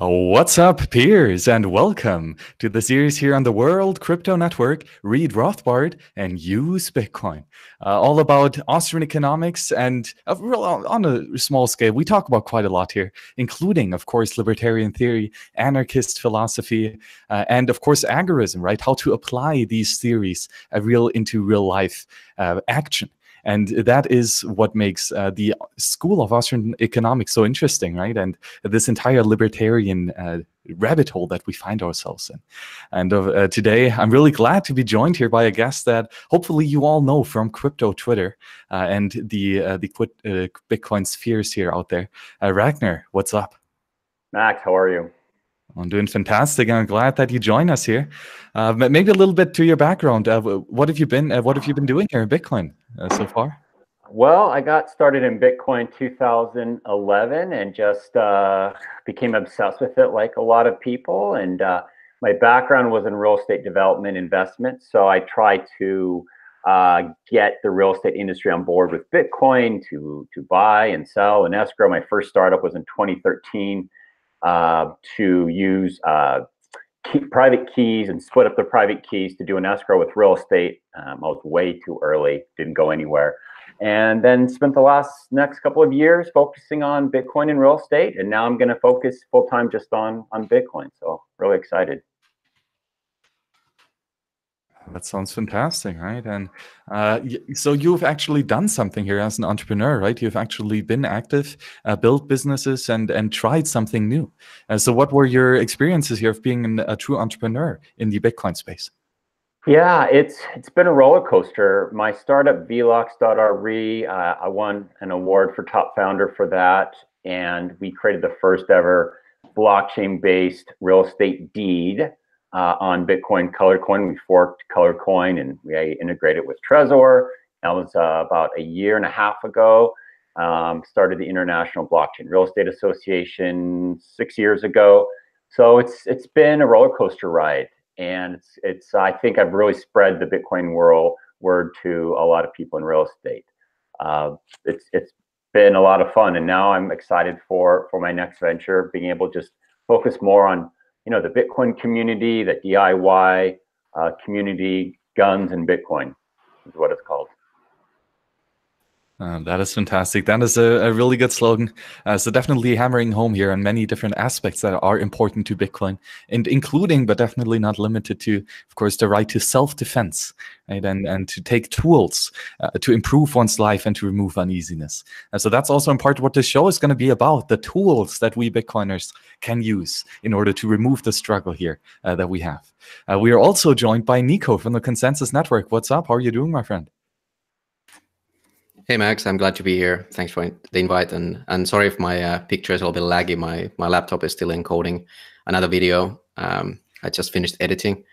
What's up, peers, and welcome to the series here on the World Crypto Network. Read Rothbard and use Bitcoin. All about Austrian economics and on a small scale. We talk about quite a lot here, including, of course, libertarian theory, anarchist philosophy, and, of course, agorism, right? How to apply these theories into real life action. And that is what makes the School of Austrian Economics so interesting, right? And this entire libertarian rabbit hole that we find ourselves in. And today, I'm really glad to be joined here by a guest that hopefully you all know from crypto Twitter and the Bitcoin spheres here out there. Ragnar, what's up? Max, how are you? I'm doing fantastic. I'm glad that you join us here. Maybe a little bit to your background. What have you been doing here in Bitcoin so far? Well, I got started in Bitcoin 2011 and just became obsessed with it like a lot of people. And my background was in real estate development investment. So I tried to get the real estate industry on board with Bitcoin to buy and sell and escrow. My first startup was in 2013 to use private keys and split up the private keys to do an escrow with real estate. I was way too early, didn't go anywhere. And then spent the next couple of years focusing on Bitcoin and real estate. And now I'm going to focus full time just on Bitcoin. So really excited. That sounds fantastic, right? And so you've actually done something here as an entrepreneur, right? You've actually been active, built businesses, and tried something new. So what were your experiences here of being a true entrepreneur in the Bitcoin space? Yeah, it's been a roller coaster. My startup, Vlox.re, I won an award for top founder for that. And we created the first ever blockchain-based real estate deed on Bitcoin Colored Coin. We forked Colored Coin and we integrated with Trezor. That was about a year and a half ago. Started the International Blockchain Real Estate Association 6 years ago. So it's been a roller coaster ride. And I think I've really spread the Bitcoin word to a lot of people in real estate. It's been a lot of fun. And now I'm excited for my next venture, being able to just focus more on the Bitcoin community, the DIY community, guns and Bitcoin is what it's called. That is fantastic. That is a really good slogan. So definitely hammering home here on many different aspects that are important to Bitcoin, and including, but definitely not limited to, of course, the right to self-defense, right? And to take tools to improve one's life and to remove uneasiness. So that's also in part what this show is going to be about, the tools that we Bitcoiners can use in order to remove the struggle here that we have. We are also joined by Nico from the Consensus Network. What's up? How are you doing, my friend? Hey Max, I'm glad to be here. Thanks for the invite, and sorry if my picture is a little bit laggy. My laptop is still encoding another video. I just finished editing.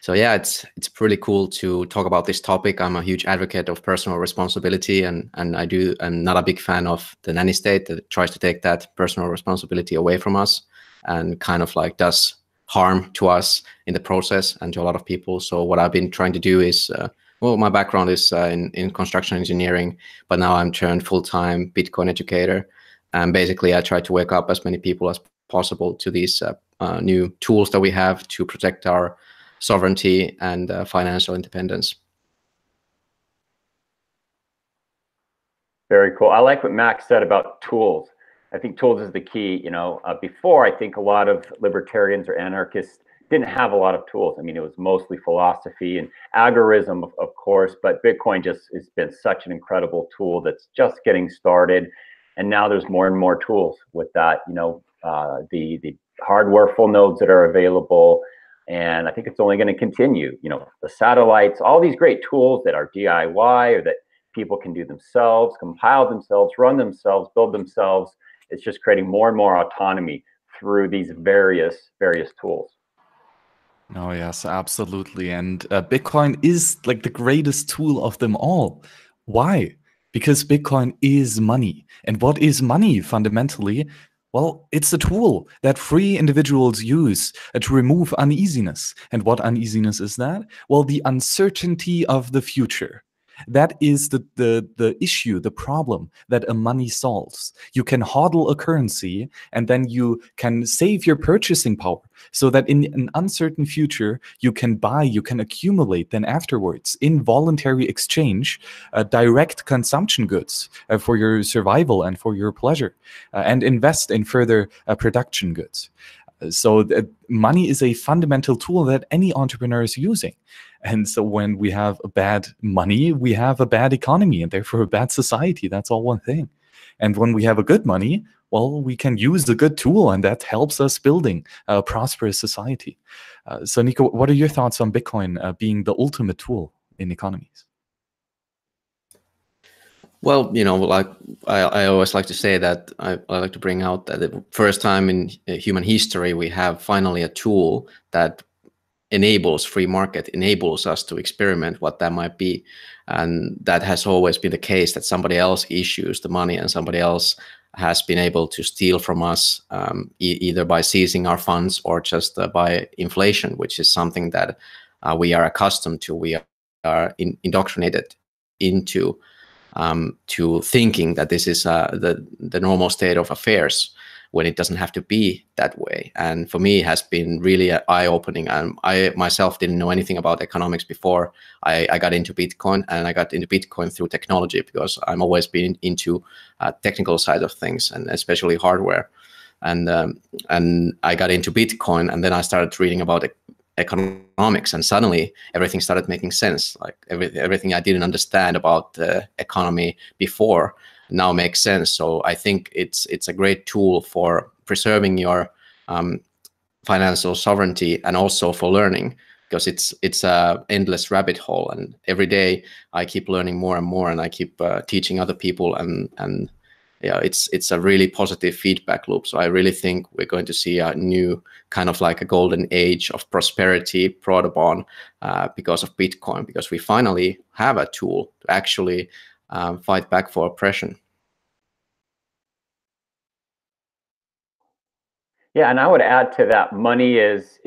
So yeah, it's pretty cool to talk about this topic. I'm a huge advocate of personal responsibility, and I'm not a big fan of the nanny state that tries to take that personal responsibility away from us and kind of like does harm to us in the process and to a lot of people. So what I've been trying to do is well, my background is in construction engineering, but now I'm turned full-time Bitcoin educator. And basically, I try to wake up as many people as possible to these new tools that we have to protect our sovereignty and financial independence. Very cool. I like what Max said about tools. I think tools is the key. Before, I think a lot of libertarians or anarchists didn't have a lot of tools. I mean, it was mostly philosophy and agorism, of course, but Bitcoin just has been such an incredible tool that's just getting started. And now there's more and more tools with that, the hardware full nodes that are available. And I think it's only going to continue, the satellites, all these great tools that are DIY or that people can do themselves, compile themselves, run themselves, build themselves. It's just creating more and more autonomy through these various tools. Oh, yes, absolutely. And Bitcoin is like the greatest tool of them all. Why? Because Bitcoin is money. And what is money fundamentally? Well, it's a tool that free individuals use to remove uneasiness. And what uneasiness is that? Well, the uncertainty of the future. That is the issue, the problem that a money solves. You can hodl a currency, and then you can save your purchasing power so that in an uncertain future, you can buy, you can accumulate then afterwards in voluntary exchange direct consumption goods for your survival and for your pleasure, and invest in further production goods. So money is a fundamental tool that any entrepreneur is using. And so when we have a bad money, we have a bad economy and therefore a bad society. That's all one thing. And when we have a good money, well, we can use the good tool, and that helps us building a prosperous society. So Nico, what are your thoughts on Bitcoin being the ultimate tool in economies? Well, like I always like to say that I like to bring out that the first time in human history, we have finally a tool that enables free market, enables us to experiment what that might be. And that has always been the case, that somebody else issues the money and somebody else has been able to steal from us, either by seizing our funds or just by inflation, which is something that we are accustomed to. We are indoctrinated into to thinking that this is the normal state of affairs, when it doesn't have to be that way. And for me, it has been really eye-opening. I myself didn't know anything about economics before I got into Bitcoin, and I got into Bitcoin through technology, because I'm always been into technical side of things, and especially hardware. And I got into Bitcoin, and then I started reading about economics, and suddenly everything started making sense. Like everything I didn't understand about the economy before now makes sense. So I think it's a great tool for preserving your financial sovereignty, and also for learning, because it's a endless rabbit hole, and every day I keep learning more and more, and I keep teaching other people, and yeah, it's a really positive feedback loop. So I really think we're going to see a new kind of like a golden age of prosperity brought upon because of Bitcoin, because we finally have a tool to actually fight back for oppression. Yeah, and I would add to that, money is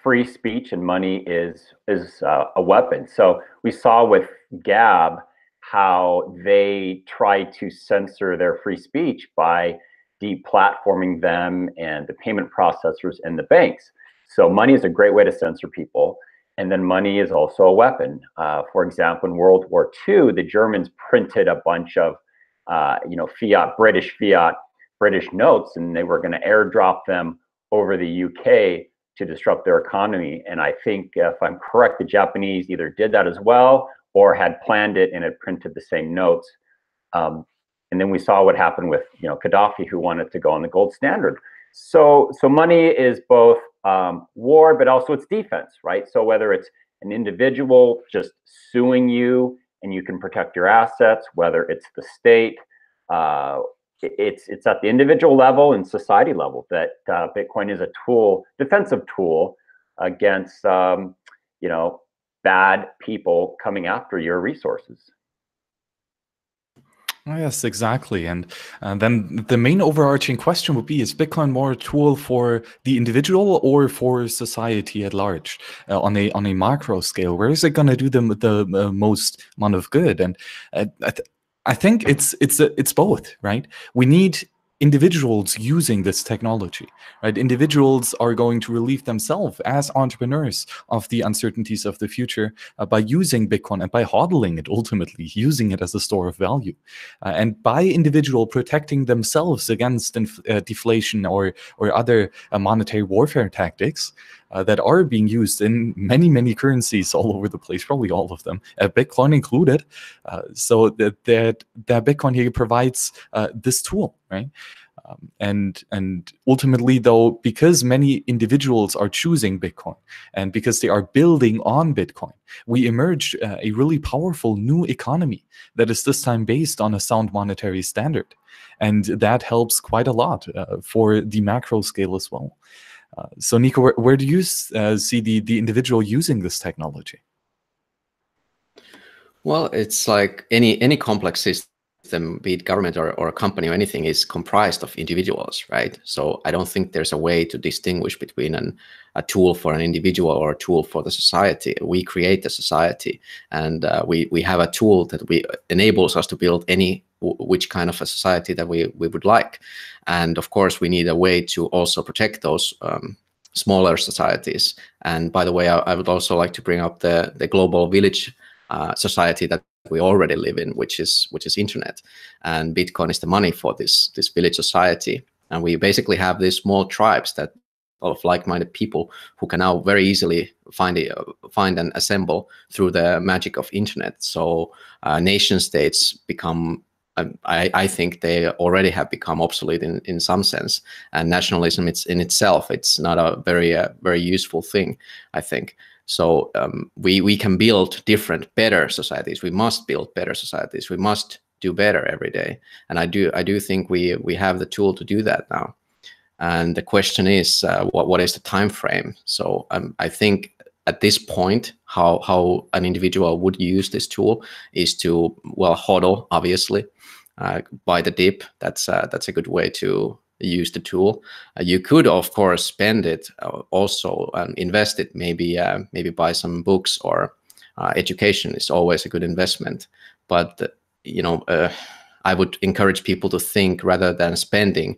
free speech, and money is a weapon. So we saw with Gab how they tried to censor their free speech by deplatforming them and the payment processors and the banks. So money is a great way to censor people. And then money is also a weapon. For example, in World War II, the Germans printed a bunch of British notes, and they were going to airdrop them over the UK to disrupt their economy. And I think, if I'm correct, the Japanese either did that as well, or had planned it and had printed the same notes. And then we saw what happened with Gaddafi, who wanted to go on the gold standard. So money is both war, but also it's defense, right? So whether it's an individual just suing you and you can protect your assets, whether it's the state, it's at the individual level and society level that Bitcoin is a tool, defensive tool against bad people coming after your resources. Oh, yes, exactly. And then the main overarching question would be, is Bitcoin more a tool for the individual or for society at large on a macro scale? Where is it going to do the most amount of good? And I think it's both, right? We need individuals using this technology, right? Individuals are going to relieve themselves as entrepreneurs of the uncertainties of the future by using Bitcoin and by hodling it, ultimately using it as a store of value, and by individual protecting themselves against deflation or other monetary warfare tactics that are being used in many currencies all over the place, probably all of them, Bitcoin included. So that Bitcoin here provides this tool, right? And ultimately, though, because many individuals are choosing Bitcoin and because they are building on Bitcoin, we emerge a really powerful new economy that is this time based on a sound monetary standard. And that helps quite a lot for the macro scale as well. So Nico, where do you see the individual using this technology? Well, it's like any complex system, be it government or a company or anything, is comprised of individuals, right? So I don't think there's a way to distinguish between a tool for an individual or a tool for the society. We create the society, and we have a tool that enables us to build which kind of a society that we would like. And of course, we need a way to also protect those smaller societies. And by the way, I would also like to bring up the global village society that we already live in, which is internet, and Bitcoin is the money for this village society. And we basically have these small tribes that of like-minded people who can now very easily find and assemble through the magic of internet. So nation states become, I think they already have become obsolete in some sense, and nationalism in itself, it's not a very useful thing, I think. So we can build different, better societies. We must build better societies. We must do better every day, and I do think we have the tool to do that now. And the question is, what is the time frame? So I think at this point, how an individual would use this tool is to, well, hodl, obviously, buy the dip. That's a good way to use the tool. You could, of course, spend it also and invest it. Maybe buy some books, or education is always a good investment. But I would encourage people to think, rather than spending,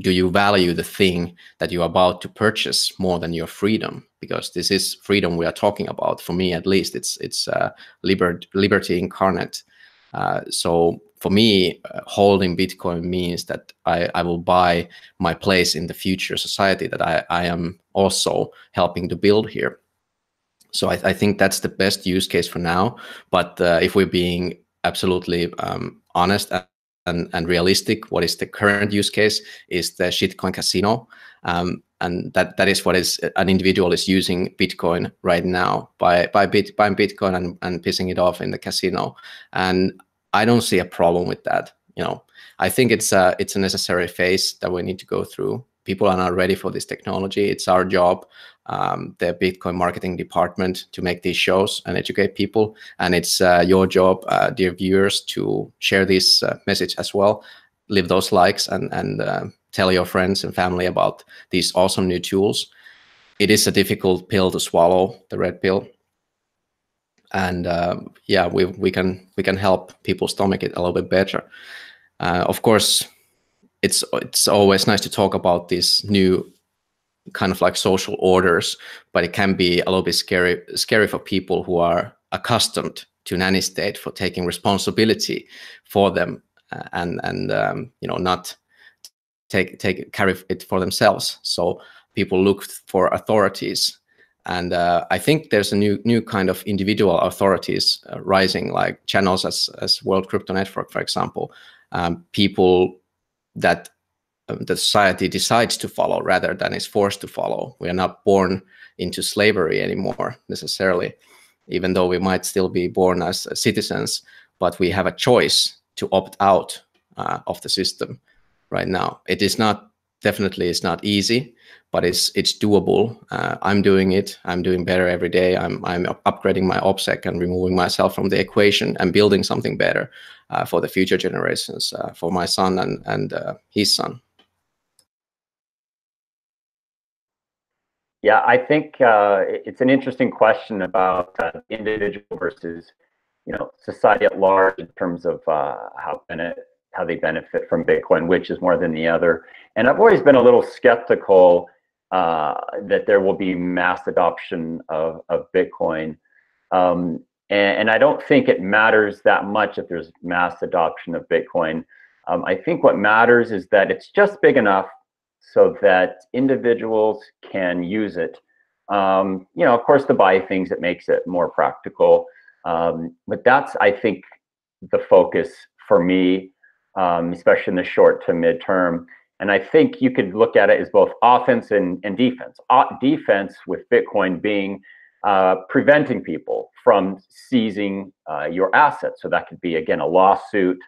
do you value the thing that you're about to purchase more than your freedom? Because this is freedom we are talking about. For me, at least, it's liberty incarnate. So for me, holding Bitcoin means that I will buy my place in the future society that I am also helping to build here. So I think that's the best use case for now. But if we're being absolutely honest and realistic, what is the current use case is the shitcoin casino. And that is what an individual is using Bitcoin right now, buying Bitcoin and pissing it off in the casino. And I don't see a problem with that. I think it's a necessary phase that we need to go through. People are not ready for this technology. It's our job, the Bitcoin marketing department, to make these shows and educate people. And it's your job, dear viewers, to share this message as well. Leave those likes and tell your friends and family about these awesome new tools. It is a difficult pill to swallow, the red pill. And yeah, we can help people stomach it a little bit better. Of course, it's always nice to talk about these new kind of like social orders, but it can be a little bit scary for people who are accustomed to nanny state for taking responsibility for them and not carry it for themselves. So people look for authorities. And I think there's a new kind of individual authorities rising, like channels as World Crypto Network, for example, people that the society decides to follow rather than is forced to follow. We are not born into slavery anymore necessarily, even though we might still be born as citizens, but we have a choice to opt out of the system right now. It's not easy, but it's doable. I'm doing it. I'm doing better every day. I'm upgrading my OPSEC and removing myself from the equation and building something better for the future generations, for my son and his son. Yeah, I think it's an interesting question about individual versus, society at large in terms of how they benefit from Bitcoin, which is more than the other. And I've always been a little skeptical that there will be mass adoption of Bitcoin. And I don't think it matters that much if there's mass adoption of Bitcoin. I think what matters is that it's just big enough so that individuals can use it. Of course, to buy things, it makes it more practical. But that's, I think, the focus for me, especially in the short to midterm. And I think you could look at it as both offense and defense. Defense with Bitcoin being preventing people from seizing your assets. So that could be, again, a lawsuit.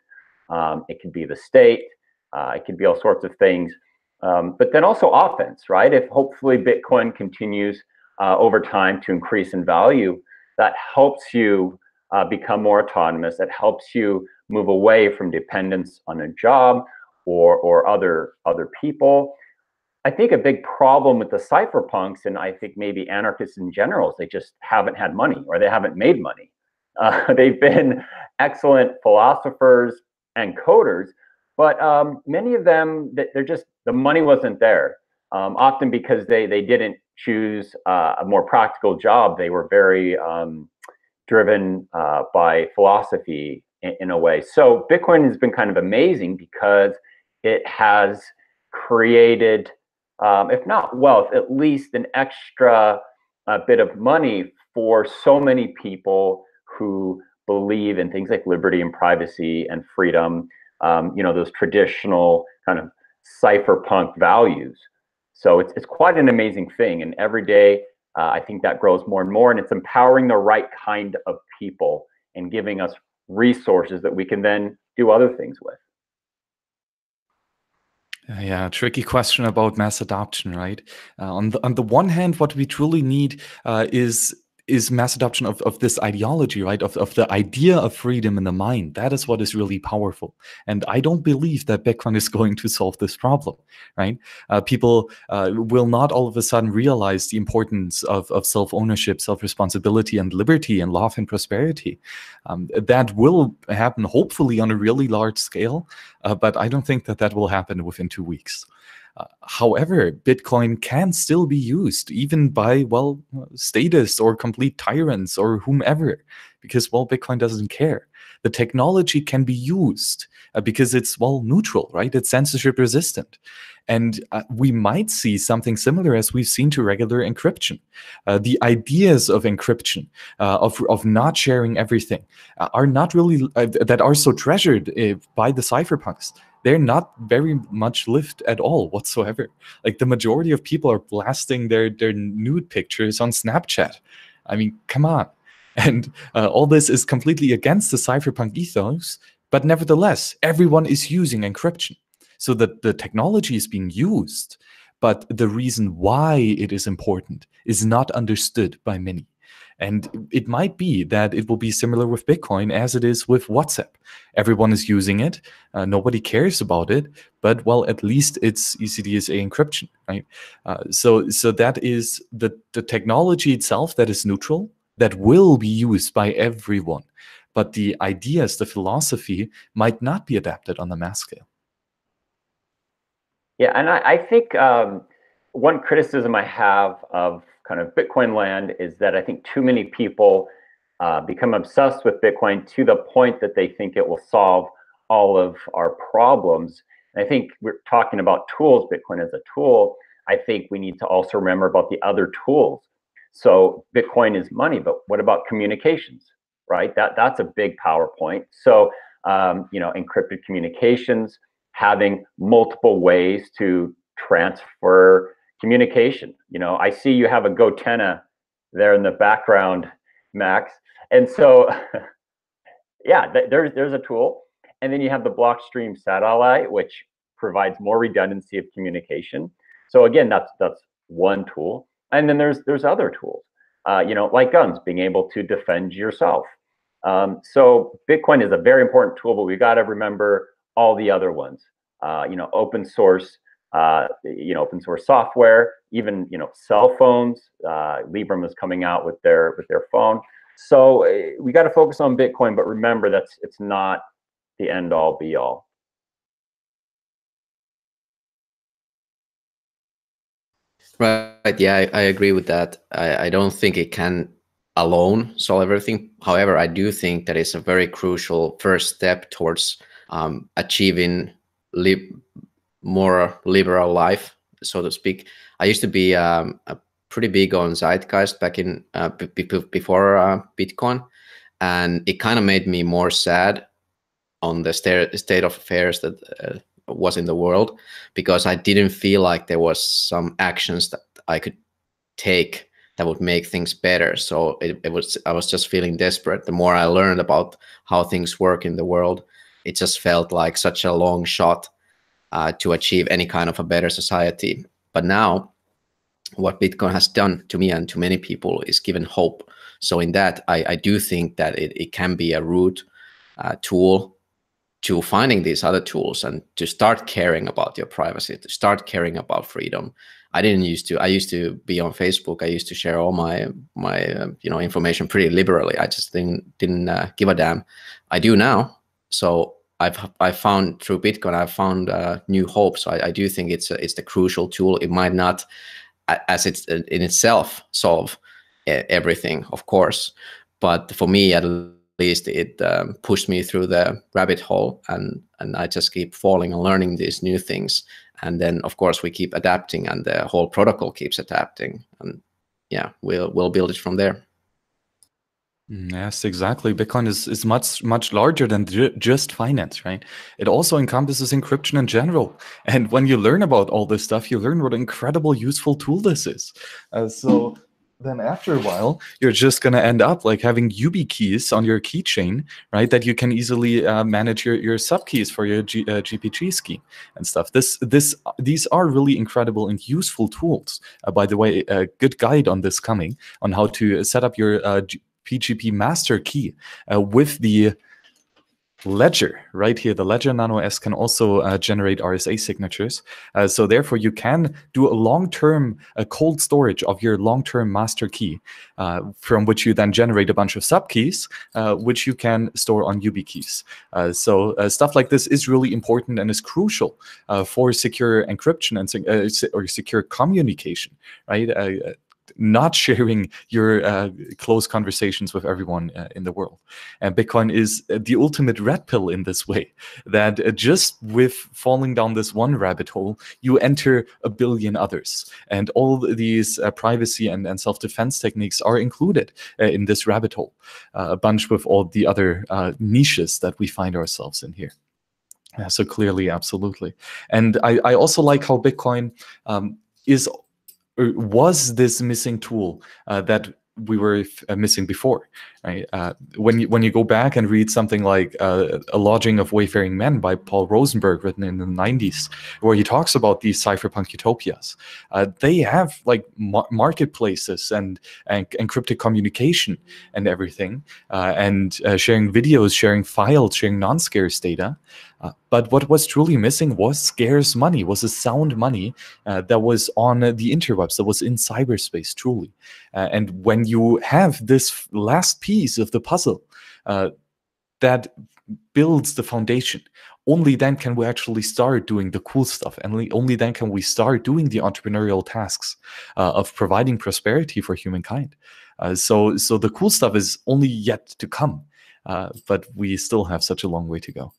It could be the state. It could be all sorts of things. But then also offense, right? If hopefully Bitcoin continues over time to increase in value, that helps you become more autonomous. It helps you move away from dependence on a job or other people. I think a big problem with the cypherpunks, and I think maybe anarchists in general, is they just haven't had money, or they haven't made money. They've been excellent philosophers and coders, but many of them, the money wasn't there. Often because they didn't choose a more practical job. They were very driven by philosophy in a way. So Bitcoin has been kind of amazing because it has created, if not wealth, at least an extra bit of money for so many people who believe in things like liberty and privacy and freedom, those traditional kind of cypherpunk values. So it's quite an amazing thing. And every day, I think that grows more and more, and it's empowering the right kind of people and giving us resources that we can then do other things with. Yeah, tricky question about mass adoption, right? On the one hand, what we truly need is mass adoption of this ideology, right? Of the idea of freedom in the mind. That is what is really powerful. And I don't believe that Bitcoin is going to solve this problem, right? People will not all of a sudden realize the importance of self-ownership, self-responsibility, and liberty, and love and prosperity. That will happen, hopefully, on a really large scale, but I don't think that will happen within 2 weeks. However, Bitcoin can still be used even by, well, statists or complete tyrants or whomever, because, well, Bitcoin doesn't care. The technology can be used because it's, well, neutral, right? It's censorship resistant. And we might see something similar as we've seen to regular encryption. The ideas of encryption, of not sharing everything, are not really, that are so treasured by the cypherpunks. They're not very much lived at all whatsoever. Like, the majority of people are blasting their nude pictures on Snapchat. I mean, come on. And all this is completely against the cypherpunk ethos, but nevertheless, everyone is using encryption. So that the technology is being used, but the reason why it is important is not understood by many. And it might be that it will be similar with Bitcoin as it is with WhatsApp. Everyone is using it. Nobody cares about it. But, well, at least it's ECDSA encryption, right? So that is the technology itself that is neutral, that will be used by everyone. But the ideas, the philosophy, might not be adapted on the mass scale. Yeah, and I think one criticism I have of kind of Bitcoin land is that I think too many people become obsessed with Bitcoin to the point that they think it will solve all of our problems. And I think we're talking about tools, Bitcoin as a tool. I think we need to also remember about the other tools. So Bitcoin is money, but what about communications, right? That's a big power point. So, encrypted communications, having multiple ways to transfer communication. I see you have a Gotenna there in the background, Max. And so, yeah, there's a tool. And then you have the Blockstream satellite, which provides more redundancy of communication. So again, that's one tool. And then there's other tools, like guns, being able to defend yourself. So Bitcoin is a very important tool, but we got to remember all the other ones. Open source, open source software, even cell phones. Librem is coming out with their phone. So we got to focus on Bitcoin, but remember that it's not the end all be all. Right. Yeah, I agree with that. I don't think it can alone solve everything. However, I do think that it's a very crucial first step towards achieving more liberal life, so to speak. I used to be a pretty big on Zeitgeist back in before Bitcoin, and it kind of made me more sad on the state of affairs that was in the world, because I didn't feel like there was some actions that I could take that would make things better. So I was just feeling desperate. The more I learned about how things work in the world, it just felt like such a long shot to achieve any kind of a better society. But now, what Bitcoin has done to me and to many people is given hope. So in that, I do think that it can be a root tool to finding these other tools and to start caring about your privacy, to start caring about freedom. I used to be on Facebook. I used to share all my information pretty liberally. I just didn't give a damn. I do now. So I found through Bitcoin, I've found new hope. So I do think it's the crucial tool. It might not, as it's in itself, solve everything, of course, but for me at least it pushed me through the rabbit hole, and I just keep falling and learning these new things. And then of course we keep adapting, and the whole protocol keeps adapting, and yeah, we'll build it from there. Yes, exactly. Bitcoin is much larger than just finance, right? It also encompasses encryption in general. And when you learn about all this stuff, you learn what an incredible useful tool this is. So then after a while, you're just going to end up like having YubiKeys on your keychain, right? That you can easily manage your subkeys for your GPG scheme and stuff. These are really incredible and useful tools. By the way, a good guide on this coming on how to set up your PGP master key with the ledger right here. The ledger Nano S can also generate RSA signatures. So therefore you can do a long-term cold storage of your long-term master key, from which you then generate a bunch of subkeys, which you can store on YubiKeys. So stuff like this is really important and is crucial for secure encryption and or secure communication, right? Not sharing your close conversations with everyone in the world. And Bitcoin is the ultimate red pill in this way, that just with falling down this one rabbit hole, you enter a billion others. And all these privacy and self-defense techniques are included in this rabbit hole, a bunch with all the other niches that we find ourselves in here. So clearly, absolutely. And I also like how Bitcoin was this missing tool that we were missing before, right? When you go back and read something like A Lodging of Wayfaring Men by Paul Rosenberg, written in the 90s, where he talks about these cypherpunk utopias, they have like marketplaces and encrypted communication and everything, and sharing videos, sharing files, sharing non-scarce data. But what was truly missing was scarce money, was a sound money that was on the interwebs, that was in cyberspace, truly. And when you have this last piece of the puzzle that builds the foundation, only then can we actually start doing the cool stuff. And only then can we start doing the entrepreneurial tasks of providing prosperity for humankind. So the cool stuff is only yet to come, but we still have such a long way to go.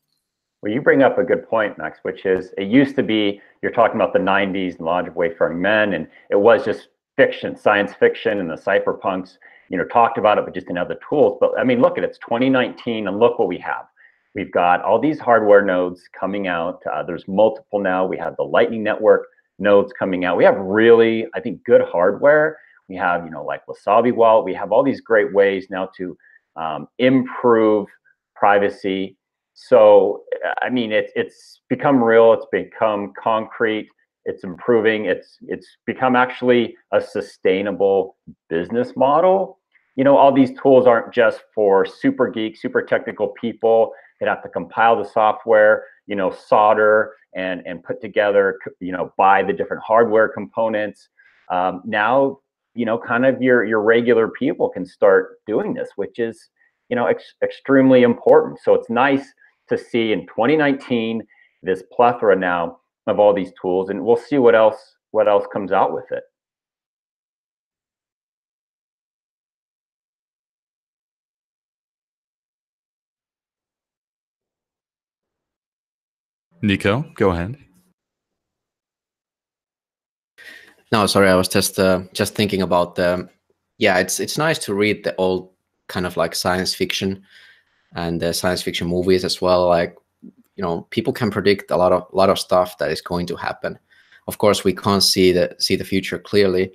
Well, you bring up a good point, Max, which is it used to be, you're talking about the 90s and Lodge of Wayfaring Men, and it was just fiction, science fiction, and the cypherpunks, talked about it, but just didn't have the tools. But I mean, look at it, it's 2019, and look what we have. We've got all these hardware nodes coming out. There's multiple now. We have the Lightning Network nodes coming out. We have really, I think, good hardware. We have, like Wasabi Wallet. We have all these great ways now to improve privacy. So, I mean, it's become real. It's become concrete. It's improving. It's become actually a sustainable business model. All these tools aren't just for super geeks, super technical people that have to compile the software, solder and put together, buy the different hardware components. Now, kind of your regular people can start doing this, which is, extremely important. So it's nice to see in 2019 this plethora now of all these tools, and we'll see what else comes out with it. Nico, go ahead. No, sorry, I was just thinking about yeah, it's nice to read the old kind of like science fiction and the science fiction movies as well. Like, people can predict a lot of stuff that is going to happen. Of course, we can't see the future clearly,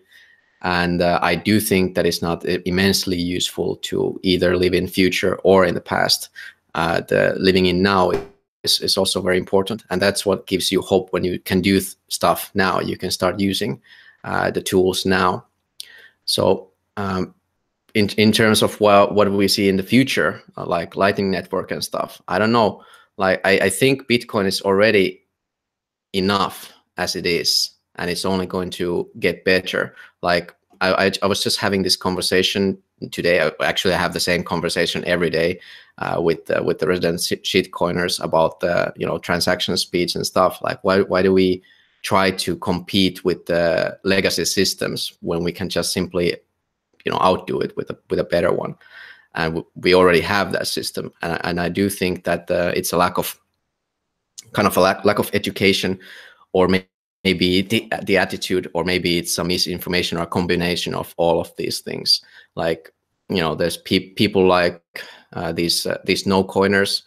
and I do think that it's not immensely useful to either live in future or in the past. The living in now is also very important, and that's what gives you hope when you can do stuff now. You can start using the tools now. So in terms of what we see in the future, like Lightning Network and stuff, I don't know, Like I think Bitcoin is already enough as it is, and it's only going to get better. Like I was just having this conversation today. I have the same conversation every day with the resident shitcoiners about the transaction speeds and stuff. Like why do we try to compete with the legacy systems when we can just simply outdo it with a better one? And we already have that system, and I do think that it's a lack of lack of education, or maybe the attitude, or maybe it's some misinformation, or a combination of all of these things. Like there's people like these no coiners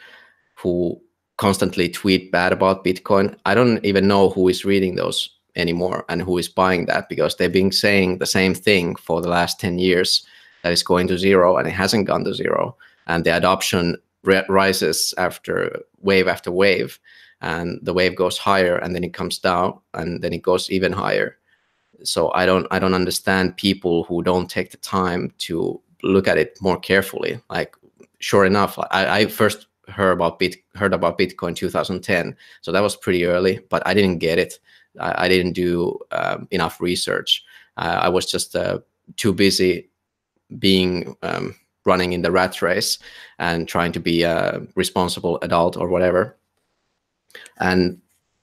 who constantly tweet bad about Bitcoin. I don't even know who is reading those anymore and who is buying that, because they've been saying the same thing for the last 10 years, that it's going to zero, and it hasn't gone to zero. And the adoption rises after wave, and the wave goes higher, and then it comes down, and then it goes even higher. So I don't understand people who don't take the time to look at it more carefully. Like, sure enough, I first heard about Bitcoin in 2010, so that was pretty early, but I didn't get it. I didn't do enough research. I was just too busy being running in the rat race and trying to be a responsible adult or whatever. And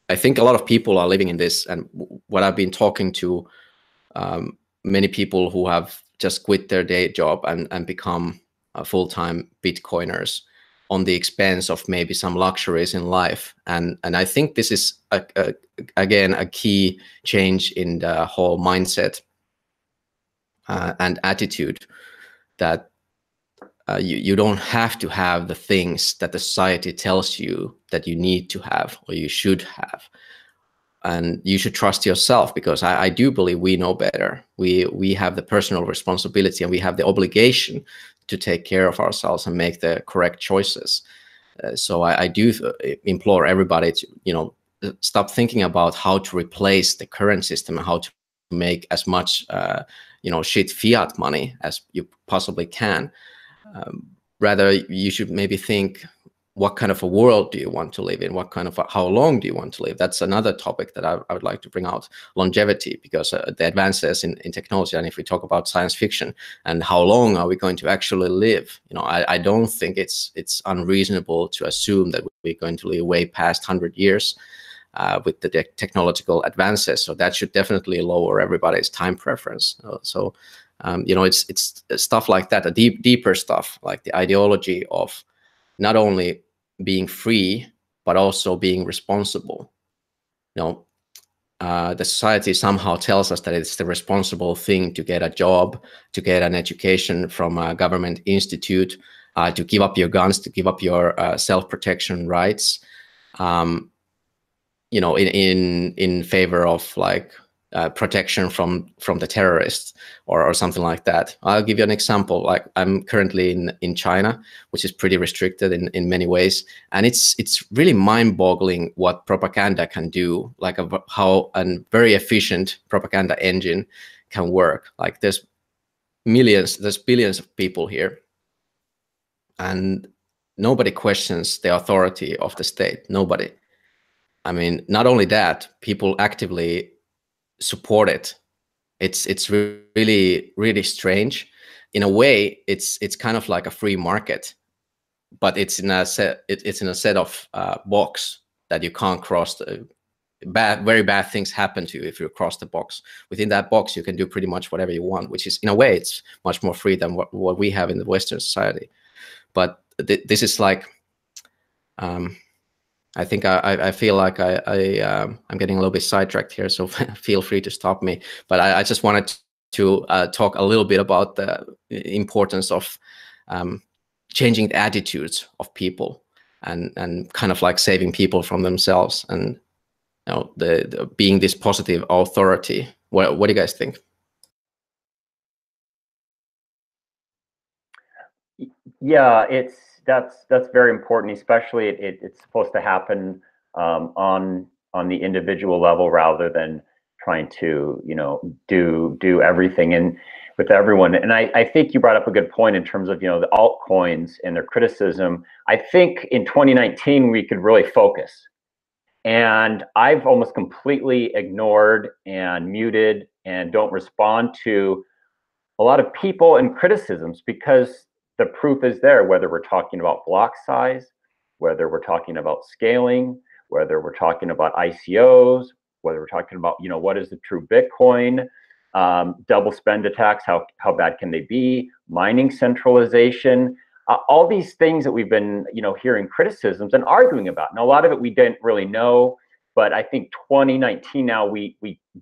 I think a lot of people are living in this. And what I've been talking to many people who have just quit their day job and become full-time Bitcoiners on the expense of maybe some luxuries in life. And I think this is again a key change in the whole mindset and attitude, that you don't have to have the things that the society tells you that you need to have or you should have. And you should trust yourself, because I do believe we know better. We have the personal responsibility, and we have the obligation to take care of ourselves and make the correct choices. So I do implore everybody to stop thinking about how to replace the current system and how to make as much shit fiat money as you possibly can. Rather, you should maybe think, what kind of a world do you want to live in? How long do you want to live? That's another topic that I would like to bring out: longevity, because the advances in technology, and if we talk about science fiction and how long are we going to actually live, I don't think it's unreasonable to assume that we're going to live way past 100 years with the technological advances. So that should definitely lower everybody's time preference. It's stuff like that, a deeper stuff, like the ideology of not only being free, but also being responsible. The society somehow tells us that it's the responsible thing to get a job, to get an education from a government institute, to give up your guns, to give up your self-protection rights, in favor of like protection from the terrorists or something like that. I'll give you an example. Like, I'm currently in China, which is pretty restricted in many ways, and it's really mind-boggling what propaganda can do, like how a very efficient propaganda engine can work. Like, there's billions of people here, and nobody questions the authority of the state. Nobody. I mean, not only that, people actively support it. It's really, really strange. In a way, it's kind of like a free market, but it's in a set of box that you can't cross. Very bad things happen to you if you cross the box. Within that box, you can do pretty much whatever you want, which is, in a way, it's much more free than what we have in the Western society. But this is like, I think I feel like I'm getting a little bit sidetracked here, so feel free to stop me. But I just wanted to talk a little bit about the importance of changing the attitudes of people and kind of like saving people from themselves, and the being this positive authority. What do you guys think? Yeah, that's very important, especially it's supposed to happen on the individual level rather than trying to do everything. And with everyone. And I think you brought up a good point in terms of, the altcoins and their criticism. I think in 2019, we could really focus. And I've almost completely ignored and muted and don't respond to a lot of people and criticisms because the proof is there, whether we're talking about block size, whether we're talking about scaling, whether we're talking about ICOs, whether we're talking about, what is the true Bitcoin, double spend attacks, how bad can they be, mining centralization, all these things that we've been, hearing criticisms and arguing about. And a lot of it we didn't really know, but I think 2019 now we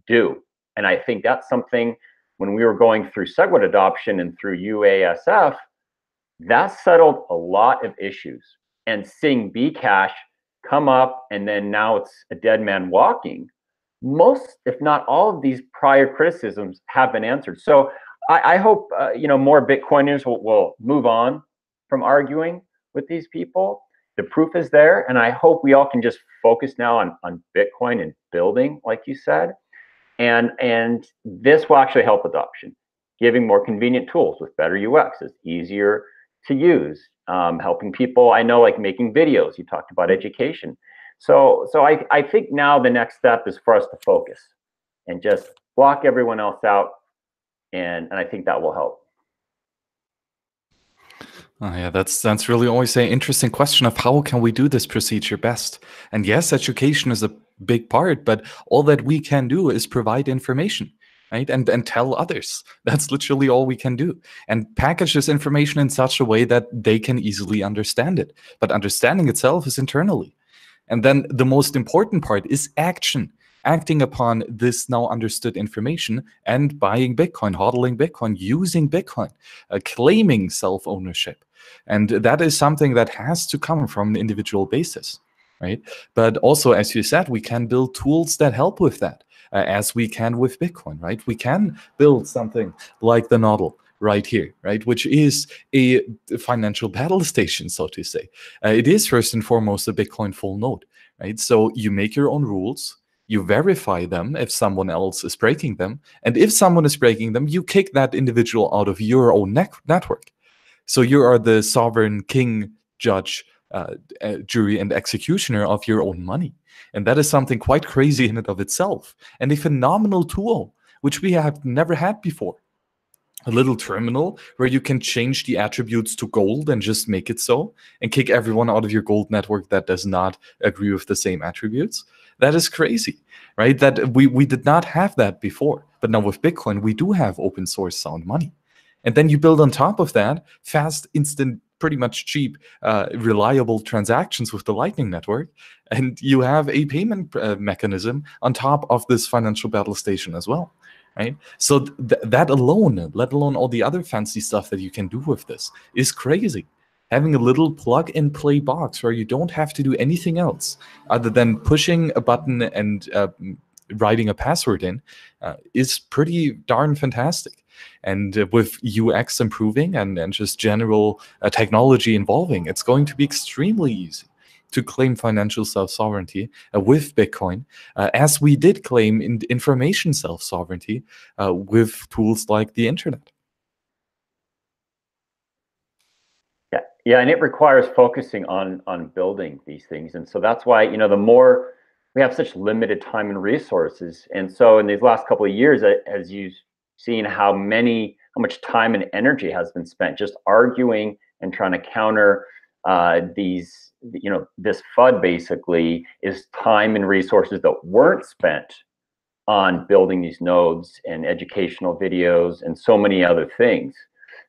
do. And I think that's something when we were going through SegWit adoption and through UASF, that settled a lot of issues. And seeing Bcash come up and then now it's a dead man walking, most, if not all of these prior criticisms have been answered. So I hope, more Bitcoiners will move on from arguing with these people. The proof is there. And I hope we all can just focus now on Bitcoin and building, like you said. And this will actually help adoption, giving more convenient tools with better UX. It's easier to use, helping people. I know, like making videos, you talked about education. So I think now the next step is for us to focus and just block everyone else out. And I think that will help. Oh, yeah, that's really always an interesting question of how can we do this procedure best? And yes, education is a big part, but all that we can do is provide information, right? And tell others. That's literally all we can do. And package this information in such a way that they can easily understand it. But understanding itself is internally. And then the most important part is action. Acting upon this now understood information and buying Bitcoin, hodling Bitcoin, using Bitcoin, claiming self-ownership. And that is something that has to come from an individual basis, right? But also, as you said, we can build tools that help with that, as we can with Bitcoin, right? We can build something like the Nodl right here, right? Which is a financial battle station, so to say. It is first and foremost a Bitcoin full node, right? So you make your own rules. You verify them if someone else is breaking them. And if someone is breaking them, you kick that individual out of your own network. So you are the sovereign king, judge, jury, and executioner of your own money. And that is something quite crazy in and of itself. And a phenomenal tool, which we have never had before. A little terminal where you can change the attributes to gold and just make it so, and kick everyone out of your gold network that does not agree with the same attributes. That is crazy, right? That we did not have that before. But now with Bitcoin, we do have open source sound money. And then you build on top of that fast, instant, pretty much cheap, reliable transactions with the Lightning Network. And you have a payment mechanism on top of this financial battle station as well. Right? So that alone, let alone all the other fancy stuff that you can do with this, is crazy. Having a little plug-and-play box where you don't have to do anything else other than pushing a button and writing a password in is pretty darn fantastic. And with UX improving and just general technology evolving, it's going to be extremely easy to claim financial self-sovereignty with Bitcoin, as we did claim information self-sovereignty with tools like the internet. Yeah, and it requires focusing on building these things. And so that's why, the more we have such limited time and resources. And so in these last couple of years, as you've seen how much time and energy has been spent just arguing and trying to counter these, this FUD basically is time and resources that weren't spent on building these nodes and educational videos and so many other things.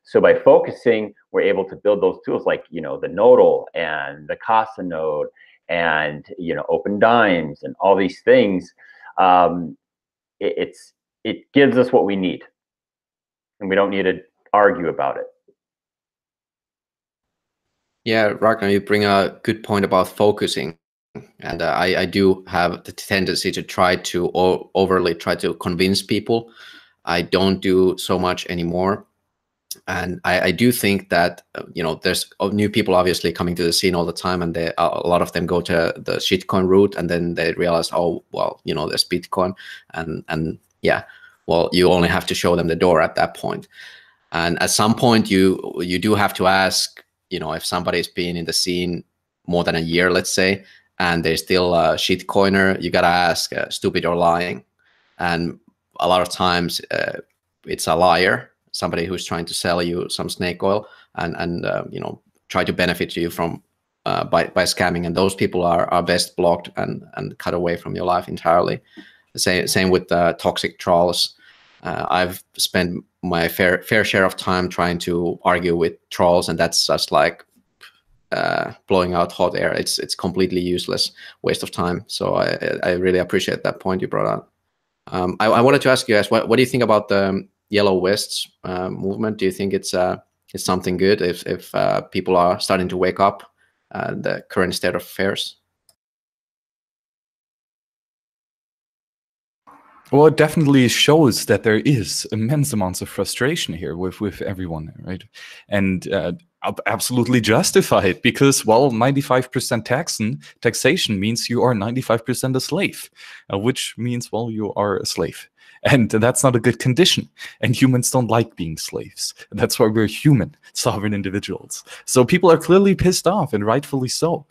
So by focusing, we're able to build those tools like, the Nodl and the Casa node and, Open Dimes and all these things. It gives us what we need, and we don't need to argue about it. Yeah, Ragnar, you bring a good point about focusing. And I do have the tendency to try to overly try to convince people. I don't do so much anymore. And I do think that, there's new people obviously coming to the scene all the time, and a lot of them go to the shitcoin route, and then they realize, oh, well, there's Bitcoin. And yeah, well, you only have to show them the door at that point. And at some point, you do have to ask, if somebody's been in the scene more than a year, let's say, and they're still a shit coiner, you gotta ask, stupid or lying. And a lot of times, it's a liar, somebody who's trying to sell you some snake oil and try to benefit you from by scamming. And those people are best blocked and cut away from your life entirely. Same with toxic trolls. I've spent my fair share of time trying to argue with trolls, and that's just like blowing out hot air. It's completely useless, waste of time. So I really appreciate that point you brought up. I wanted to ask you guys, what do you think about the Yellow Vests movement? Do you think it's something good if people are starting to wake up the current state of affairs? Well, it definitely shows that there is immense amounts of frustration here with everyone, right? And absolutely justified, because, well, 95% taxation means you are 95% a slave, which means, well, you are a slave. And that's not a good condition. And humans don't like being slaves. That's why we're human, sovereign individuals. So people are clearly pissed off, and rightfully so.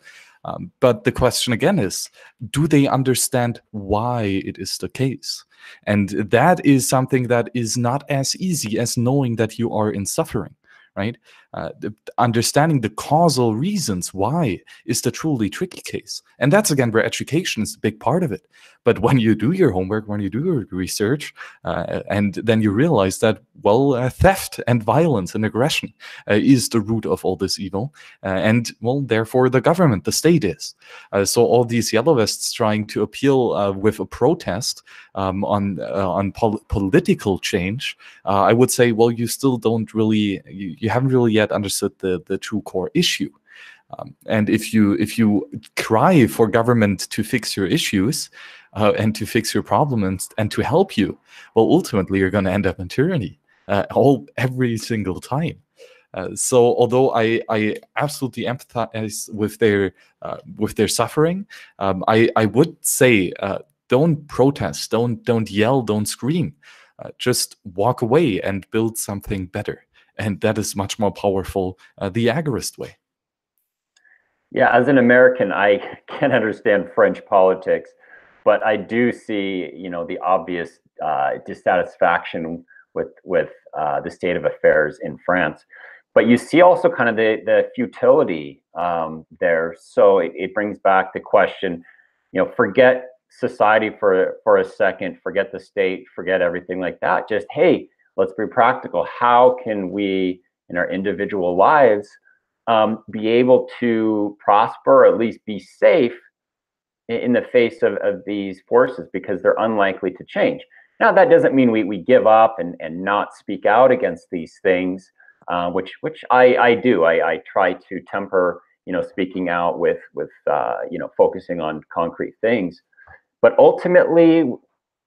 But the question again is, do they understand why it is the case? And that is something that is not as easy as knowing that you are in suffering, right? Understanding the causal reasons why is the truly tricky case. And that's, again, where education is a big part of it. But when you do your homework, when you do your research, and then you realize that, well, theft and violence and aggression is the root of all this evil. And, well, therefore the government, the state is. So all these Yellow Vests trying to appeal with a protest on political change, I would say, well, you still don't really, you haven't really yet understood the true core issue. And if you cry for government to fix your issues and to fix your problems and to help you, well, ultimately you're going to end up in tyranny every single time. So although I absolutely empathize with their suffering, I would say don't protest, don't yell, don't scream, just walk away and build something better. And that is much more powerful, the agorist way. Yeah, as an American, I can't understand French politics, but I do see, the obvious dissatisfaction with the state of affairs in France. But you see also kind of the futility there. So it brings back the question, forget society for a second, forget the state, forget everything like that. Just, hey, let's be practical. How can we, in our individual lives, be able to prosper, or at least be safe in the face of these forces, because they're unlikely to change. Now, that doesn't mean we give up and not speak out against these things, which I do. I try to temper, speaking out with focusing on concrete things. But ultimately,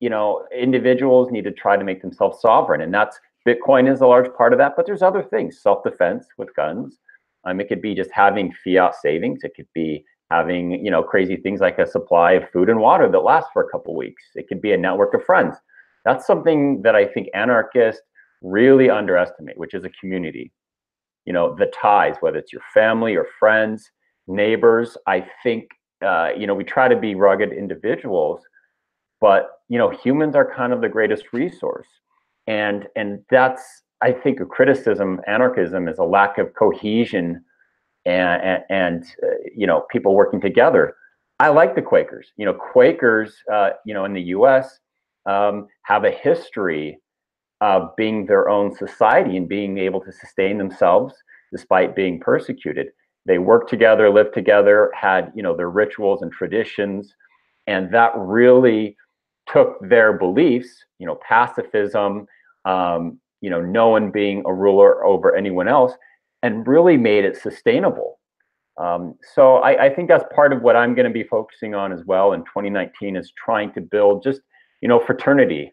individuals need to try to make themselves sovereign, and that's Bitcoin is a large part of that. But there's other things, self-defense with guns. It could be just having fiat savings. It could be having, crazy things like a supply of food and water that lasts for a couple of weeks. It could be a network of friends. That's something that I think anarchists really underestimate, which is a community. The ties, whether it's your family or friends, neighbors. I think, we try to be rugged individuals, but, humans are kind of the greatest resource. And that's, I think, a criticism, anarchism, is a lack of cohesion and people working together. I like the Quakers. Quakers, in the U.S. Have a history of being their own society and being able to sustain themselves despite being persecuted. They worked together, lived together, had their rituals and traditions, and that really took their beliefs, pacifism, no one being a ruler over anyone else, and really made it sustainable. So I think that's part of what I'm going to be focusing on as well in 2019, is trying to build just, fraternity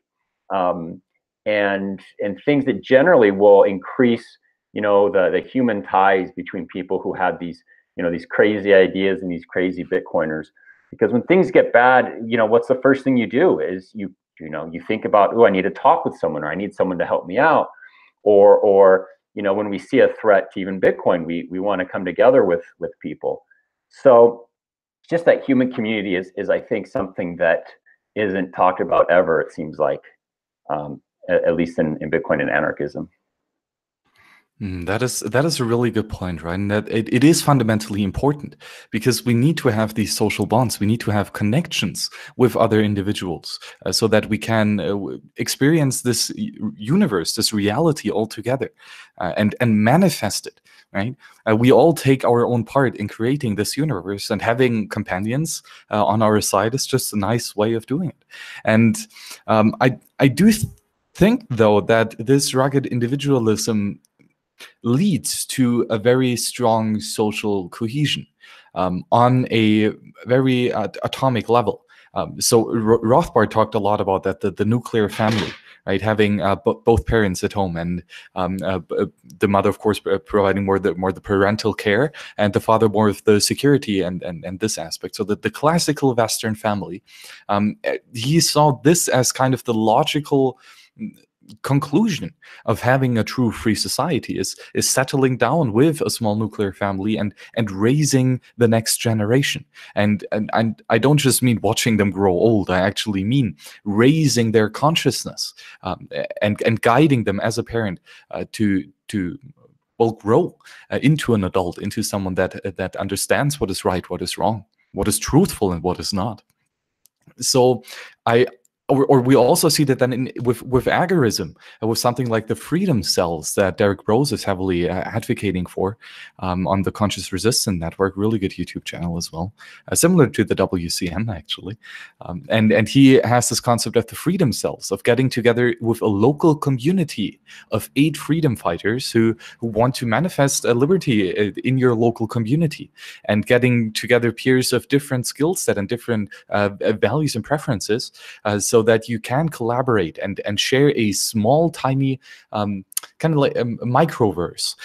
and things that generally will increase, the human ties between people who have these, these crazy ideas and these crazy Bitcoiners. Because when things get bad, what's the first thing you do is you You think about, oh, I need to talk with someone, or I need someone to help me out, or when we see a threat to even Bitcoin, we want to come together with people. So just that human community is I think something that isn't talked about ever, it seems like, at least in Bitcoin and anarchism. That is a really good point, right? And that it is fundamentally important, because we need to have these social bonds. We need to have connections with other individuals, so that we can experience this universe, this reality all together, and manifest it, right? We all take our own part in creating this universe, and having companions on our side is just a nice way of doing it. And I do think, though, that this rugged individualism leads to a very strong social cohesion on a very atomic level. So Rothbard talked a lot about that, the nuclear family, right? Having both parents at home, and the mother, of course, providing more the parental care, and the father more of the security and this aspect. So the classical Western family, he saw this as kind of the logical conclusion of having a true free society, is settling down with a small nuclear family and raising the next generation. And I don't just mean watching them grow old. I actually mean raising their consciousness, and guiding them as a parent to grow into an adult, into someone that understands what is right, what is wrong, what is truthful, and what is not. So Or we also see that then with agorism, with something like the freedom cells that Derek Rose is heavily advocating for on the Conscious Resistance Network, really good YouTube channel as well, similar to the WCN actually. And he has this concept of the freedom cells, of getting together with a local community of 8 freedom fighters who want to manifest a liberty in your local community, and getting together peers of different skill set and different values and preferences, so that you can collaborate and share a small, tiny, kind of like a microverse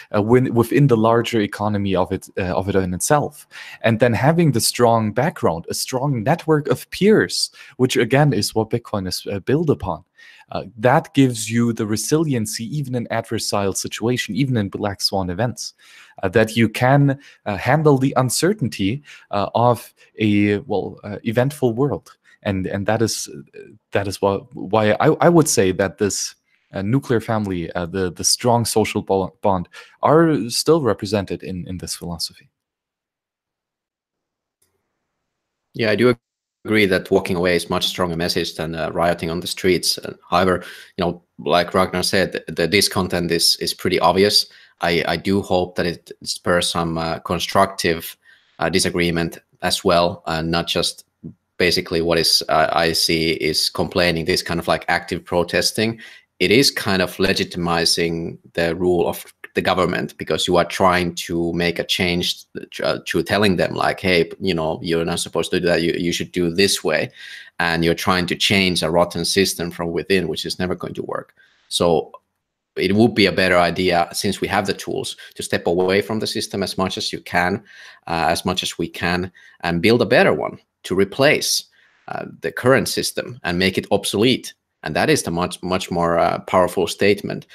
within the larger economy of it in itself. And then having the strong background, a strong network of peers, which again is what Bitcoin is built upon. That gives you the resiliency, even in adversarial situation, even in black swan events, that you can handle the uncertainty of a eventful world. And that is why I would say that this nuclear family, the strong social bond, are still represented in this philosophy. Yeah, I do agree that walking away is much stronger message than rioting on the streets. However, like Ragnar said, this content is pretty obvious. I do hope that it spurs some constructive disagreement as well, and not just basically what is I see is complaining, this kind of like active protesting. It is kind of legitimizing the rule of the government, because you are trying to make a change to telling them like, hey, you're not supposed to do that, you should do this way, and you're trying to change a rotten system from within, which is never going to work. So it would be a better idea, since we have the tools, to step away from the system as much as you can, as much as we can, and build a better one to replace the current system and make it obsolete. And that is the much more powerful statement,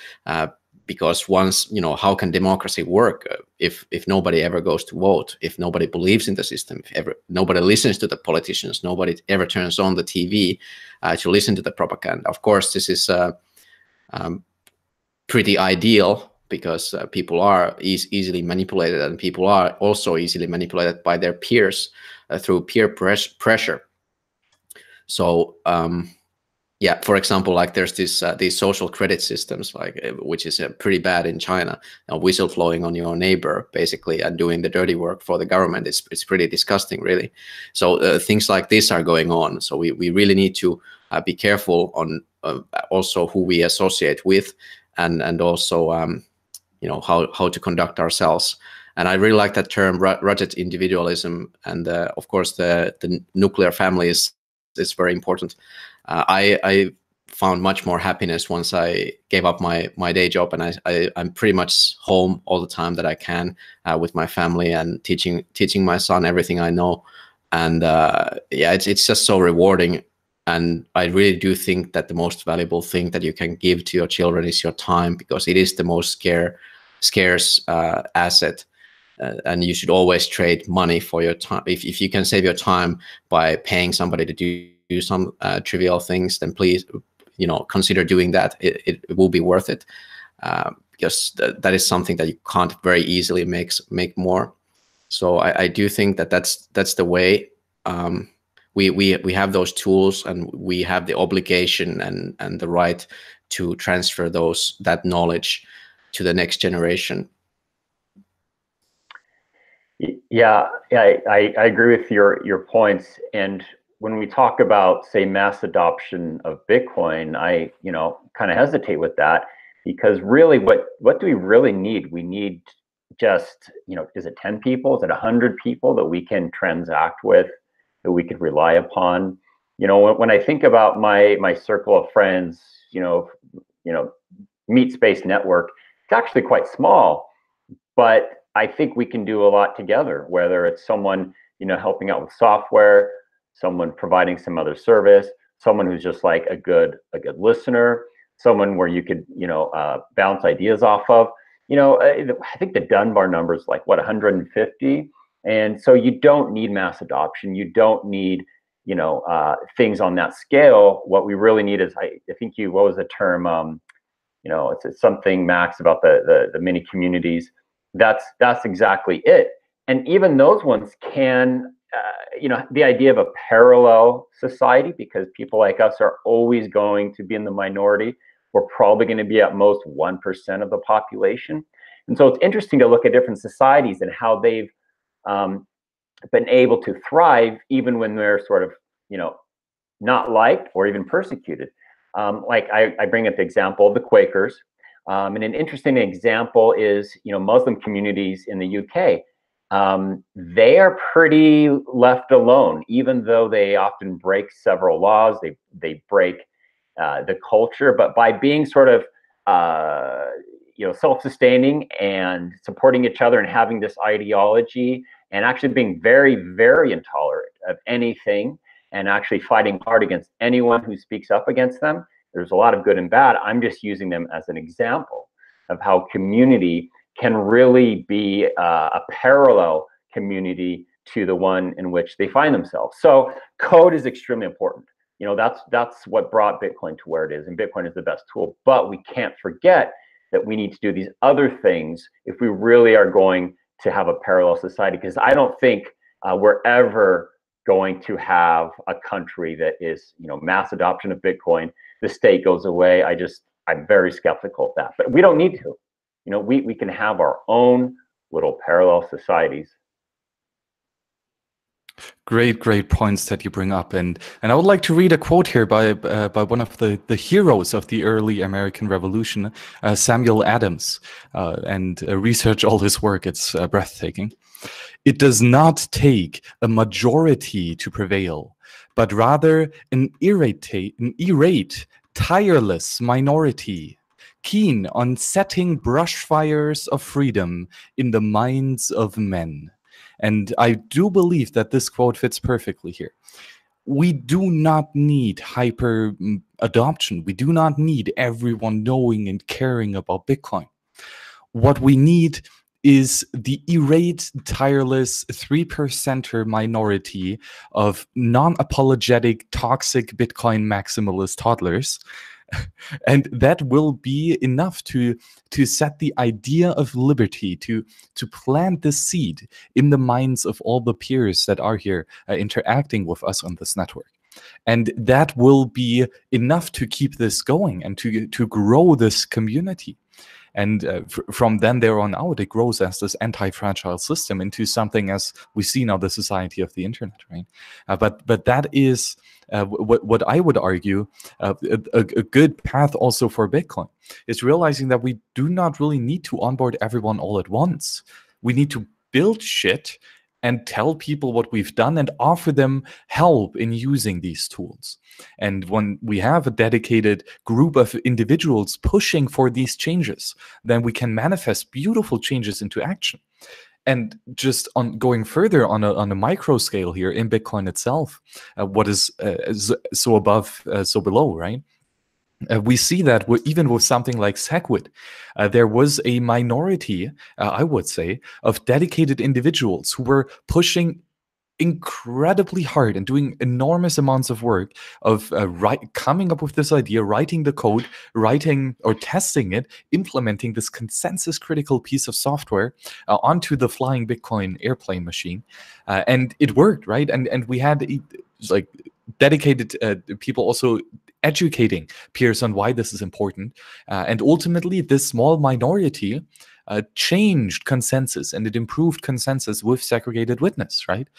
because once, how can democracy work if nobody ever goes to vote, if nobody believes in the system, if nobody listens to the politicians, nobody ever turns on the TV to listen to the propaganda. Of course, this is pretty ideal, because people are easily manipulated, and people are also easily manipulated by their peers through peer pressure. So yeah, for example, like there's these social credit systems, which is pretty bad in China. Whistleblowing on your neighbor, basically, and doing the dirty work for the government. It's pretty disgusting, really. So things like this are going on. So we really need to be careful on also who we associate with, and also how to conduct ourselves. And I really like that term, rugged individualism. And of course, the nuclear family is very important. I found much more happiness once I gave up my day job, and I'm pretty much home all the time that I can with my family, and teaching my son everything I know. And yeah, it's just so rewarding And I really do think that the most valuable thing that you can give to your children is your time, because it is the most scarce asset. And you should always trade money for your time. If you can save your time by paying somebody to do some trivial things, then please, consider doing that. It will be worth it, because that is something that you can't very easily make more. So I do think that that's the way. We have those tools, and we have the obligation and the right to transfer that knowledge to the next generation. Yeah, I agree with your points. And when we talk about, say, mass adoption of Bitcoin, I kind of hesitate with that, because really, what do we really need? We need just, is it 10 people? Is it 100 people that we can transact with, that we could rely upon? When I think about my circle of friends, Meat Space Network, it's actually quite small, but I think we can do a lot together, whether it's someone, helping out with software, someone providing some other service, someone who's just like a good listener, someone where you could, bounce ideas off of. I think the Dunbar number is like, what, 150? And so you don't need mass adoption. You don't need, things on that scale. What we really need is, I think what was the term? It's something, Max, about the mini communities. That's exactly it. And even those ones can, the idea of a parallel society, because people like us are always going to be in the minority. We're probably going to be at most 1% of the population. And so it's interesting to look at different societies and how they've been able to thrive, even when they're sort of, not liked or even persecuted. Like I bring up the example of the Quakers. And an interesting example is, Muslim communities in the UK. They are pretty left alone, even though they often break several laws. They break the culture, but by being sort of self-sustaining and supporting each other and having this ideology, and actually being very, very intolerant of anything, and actually fighting hard against anyone who speaks up against them. There's a lot of good and bad. I'm just using them as an example of how community can really be a parallel community to the one in which they find themselves. So code is extremely important. That's what brought Bitcoin to where it is, and Bitcoin is the best tool. But we can't forget that we need to do these other things if we really are going to have a parallel society, because I don't think we're ever going to have a country that is, mass adoption of Bitcoin. The state goes away. I'm very skeptical of that, but we don't need to. We can have our own little parallel societies. Great points that you bring up, and I would like to read a quote here by one of the heroes of the early American Revolution, Samuel Adams, and research all his work. It's breathtaking. It does not take a majority to prevail, but rather an irate, tireless minority, keen on setting brushfires of freedom in the minds of men. And I do believe that this quote fits perfectly here. We do not need hyper adoption. We do not need everyone knowing and caring about Bitcoin. What we need is the irate, tireless 3%er minority of non-apologetic, toxic Bitcoin maximalist toddlers. And that will be enough to set the idea of liberty, to plant the seed in the minds of all the peers that are here interacting with us on this network. And that will be enough to keep this going and to grow this community. And from then there on out, it grows as this anti-fragile system into something as we see now, the society of the internet, right? But that is what I would argue a good path also for Bitcoin is realizing that we do not really need to onboard everyone all at once. We need to build shit and tell people what we've done and offer them help in using these tools. And when we have a dedicated group of individuals pushing for these changes, then we can manifest beautiful changes into action. And just on going further on a micro scale here in Bitcoin itself, what is so above, so below, right? We see that even with something like SegWit, there was a minority, I would say, of dedicated individuals who were pushing incredibly hard and doing enormous amounts of work of coming up with this idea, writing the code, writing or testing it, implementing this consensus critical piece of software onto the flying Bitcoin airplane machine, and it worked, right? And we had like dedicated people also educating peers on why this is important, and ultimately this small minority changed consensus, and it improved consensus with segregated witness, right?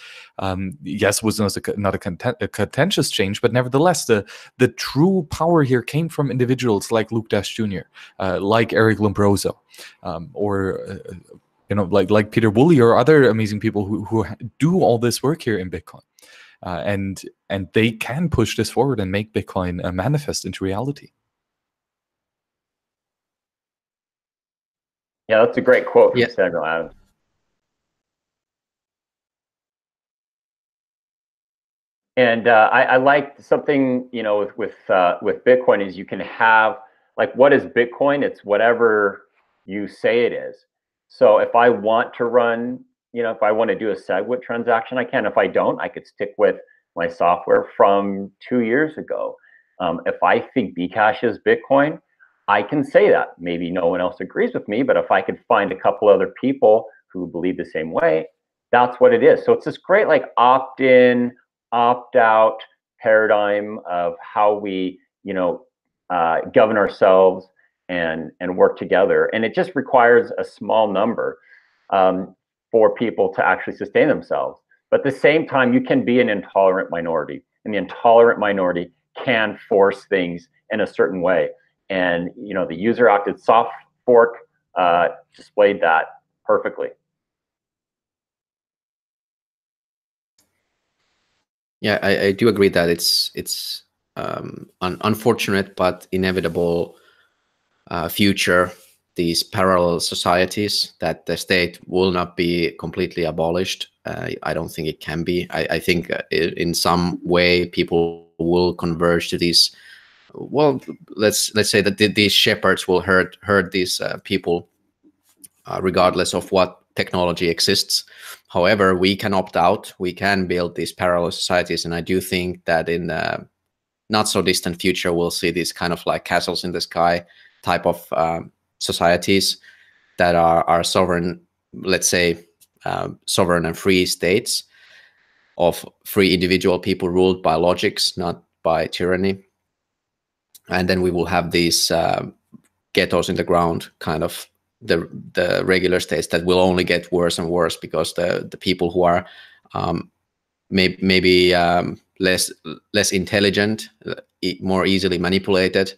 Yes, it was not a contentious change, but nevertheless, the true power here came from individuals like Luke Dash Jr., like Eric Lombroso, or like Peter Woolley, or other amazing people who do all this work here in Bitcoin. And they can push this forward and make Bitcoin manifest into reality. Yeah, that's a great quote from Samuel Adams. And I like something, with Bitcoin is you can have, like, what is Bitcoin? It's whatever you say it is. So if I want to run, if I want to do a SegWit transaction, I can. If I don't, I could stick with my software from 2 years ago. If I think Bcash is Bitcoin, I can say that. Maybe no one else agrees with me, but if I could find a couple other people who believe the same way, that's what it is. So it's this great, like, opt-in, opt-out paradigm of how we, govern ourselves and work together. And it just requires a small number for people to actually sustain themselves. But at the same time, you can be an intolerant minority, and the intolerant minority can force things in a certain way. And the user-acted soft fork displayed that perfectly. Yeah, I do agree that it's unfortunate but inevitable future, these parallel societies, that the state will not be completely abolished. I don't think it can be. I think in some way people will converge to these. Well, let's say that these shepherds will herd these people, regardless of what technology exists. However, we can opt out. We can build these parallel societies, and I do think that in the not so distant future, we'll see these kind of like castles in the sky type of societies that are sovereign, let's say, sovereign and free states of free individual people ruled by logics, not by tyranny. And then we will have these ghettos in the ground, kind of the regular states that will only get worse and worse, because the people who are maybe less intelligent, more easily manipulated,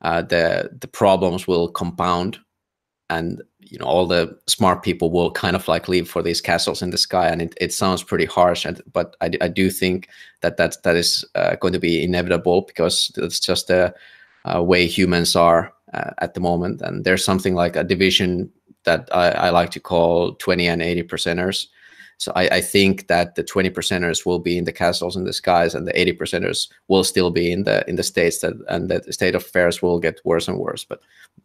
the problems will compound, and all the smart people will kind of like live for these castles in the sky. And it sounds pretty harsh, but I do think that is going to be inevitable, because it's just the way humans are at the moment. And there's something like a division that I like to call 20 and 80%ers. So I think that the 20%ers will be in the castles in the skies, and the 80%ers will still be in the states, and the state of affairs will get worse and worse. But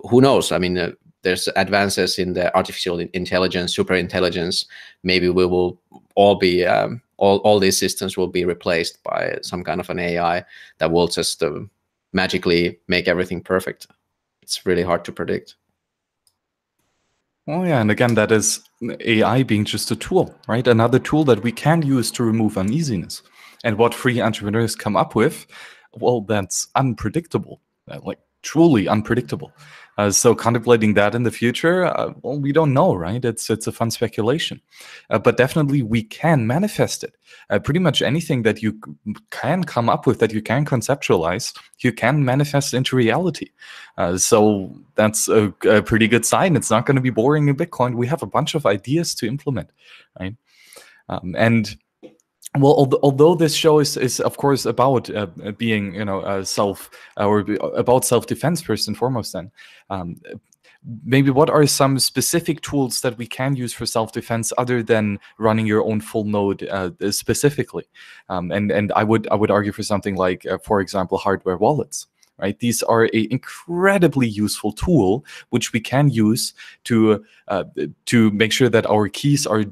who knows? I mean, there's advances in the artificial intelligence, super intelligence. Maybe we will all be all these systems will be replaced by some kind of an AI that will just magically make everything perfect. It's really hard to predict. Oh yeah, and again, that is AI being just a tool, right? Another tool that we can use to remove uneasiness. And what free entrepreneurs come up with, well, that's unpredictable, like truly unpredictable. So contemplating that in the future, well, we don't know, right? It's a fun speculation, but definitely we can manifest it. Pretty much anything that you can come up with, that you can conceptualize, you can manifest into reality. So that's a pretty good sign. It's not going to be boring in Bitcoin. We have a bunch of ideas to implement, right? And well, although this show is of course about being, self or about self-defense first and foremost, then maybe what are some specific tools that we can use for self-defense other than running your own full node specifically? And I would argue for something like, for example, hardware wallets. Right, these are an incredibly useful tool which we can use to make sure that our keys are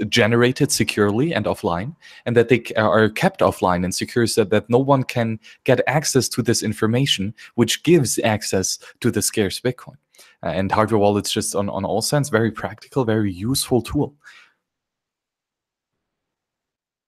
generated securely and offline, and that they are kept offline and secure, so that no one can get access to this information, which gives access to the scarce Bitcoin. And hardware wallets, just on all sense, very practical, very useful tool.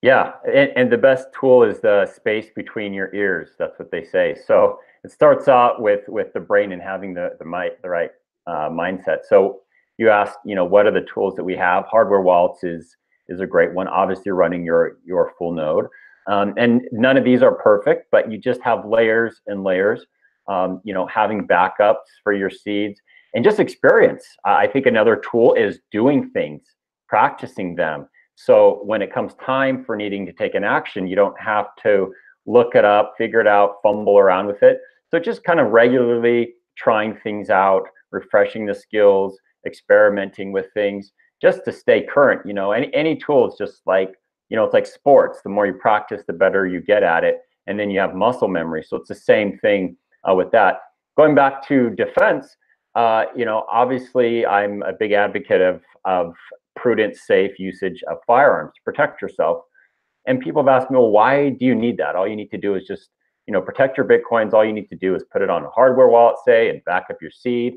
Yeah, and the best tool is the space between your ears. That's what they say. So it starts out with the brain and having the right mindset. So you asked, what are the tools that we have? Hardware wallets is a great one. Obviously, running your full node, and none of these are perfect, but you just have layers and layers. Having backups for your seeds and just experience. I think another tool is doing things, practicing them. So when it comes time for needing to take an action, you don't have to look it up, figure it out, fumble around with it. So just kind of regularly trying things out, refreshing the skills, experimenting with things, just to stay current. Any tool is just like, it's like sports. The more you practice, the better you get at it. And then you have muscle memory. So it's the same thing with that. Going back to defense, obviously I'm a big advocate of prudent, safe usage of firearms to protect yourself. And people have asked me, well, why do you need that? All you need to do is just, protect your Bitcoins. All you need to do is put it on a hardware wallet, say, and back up your seed.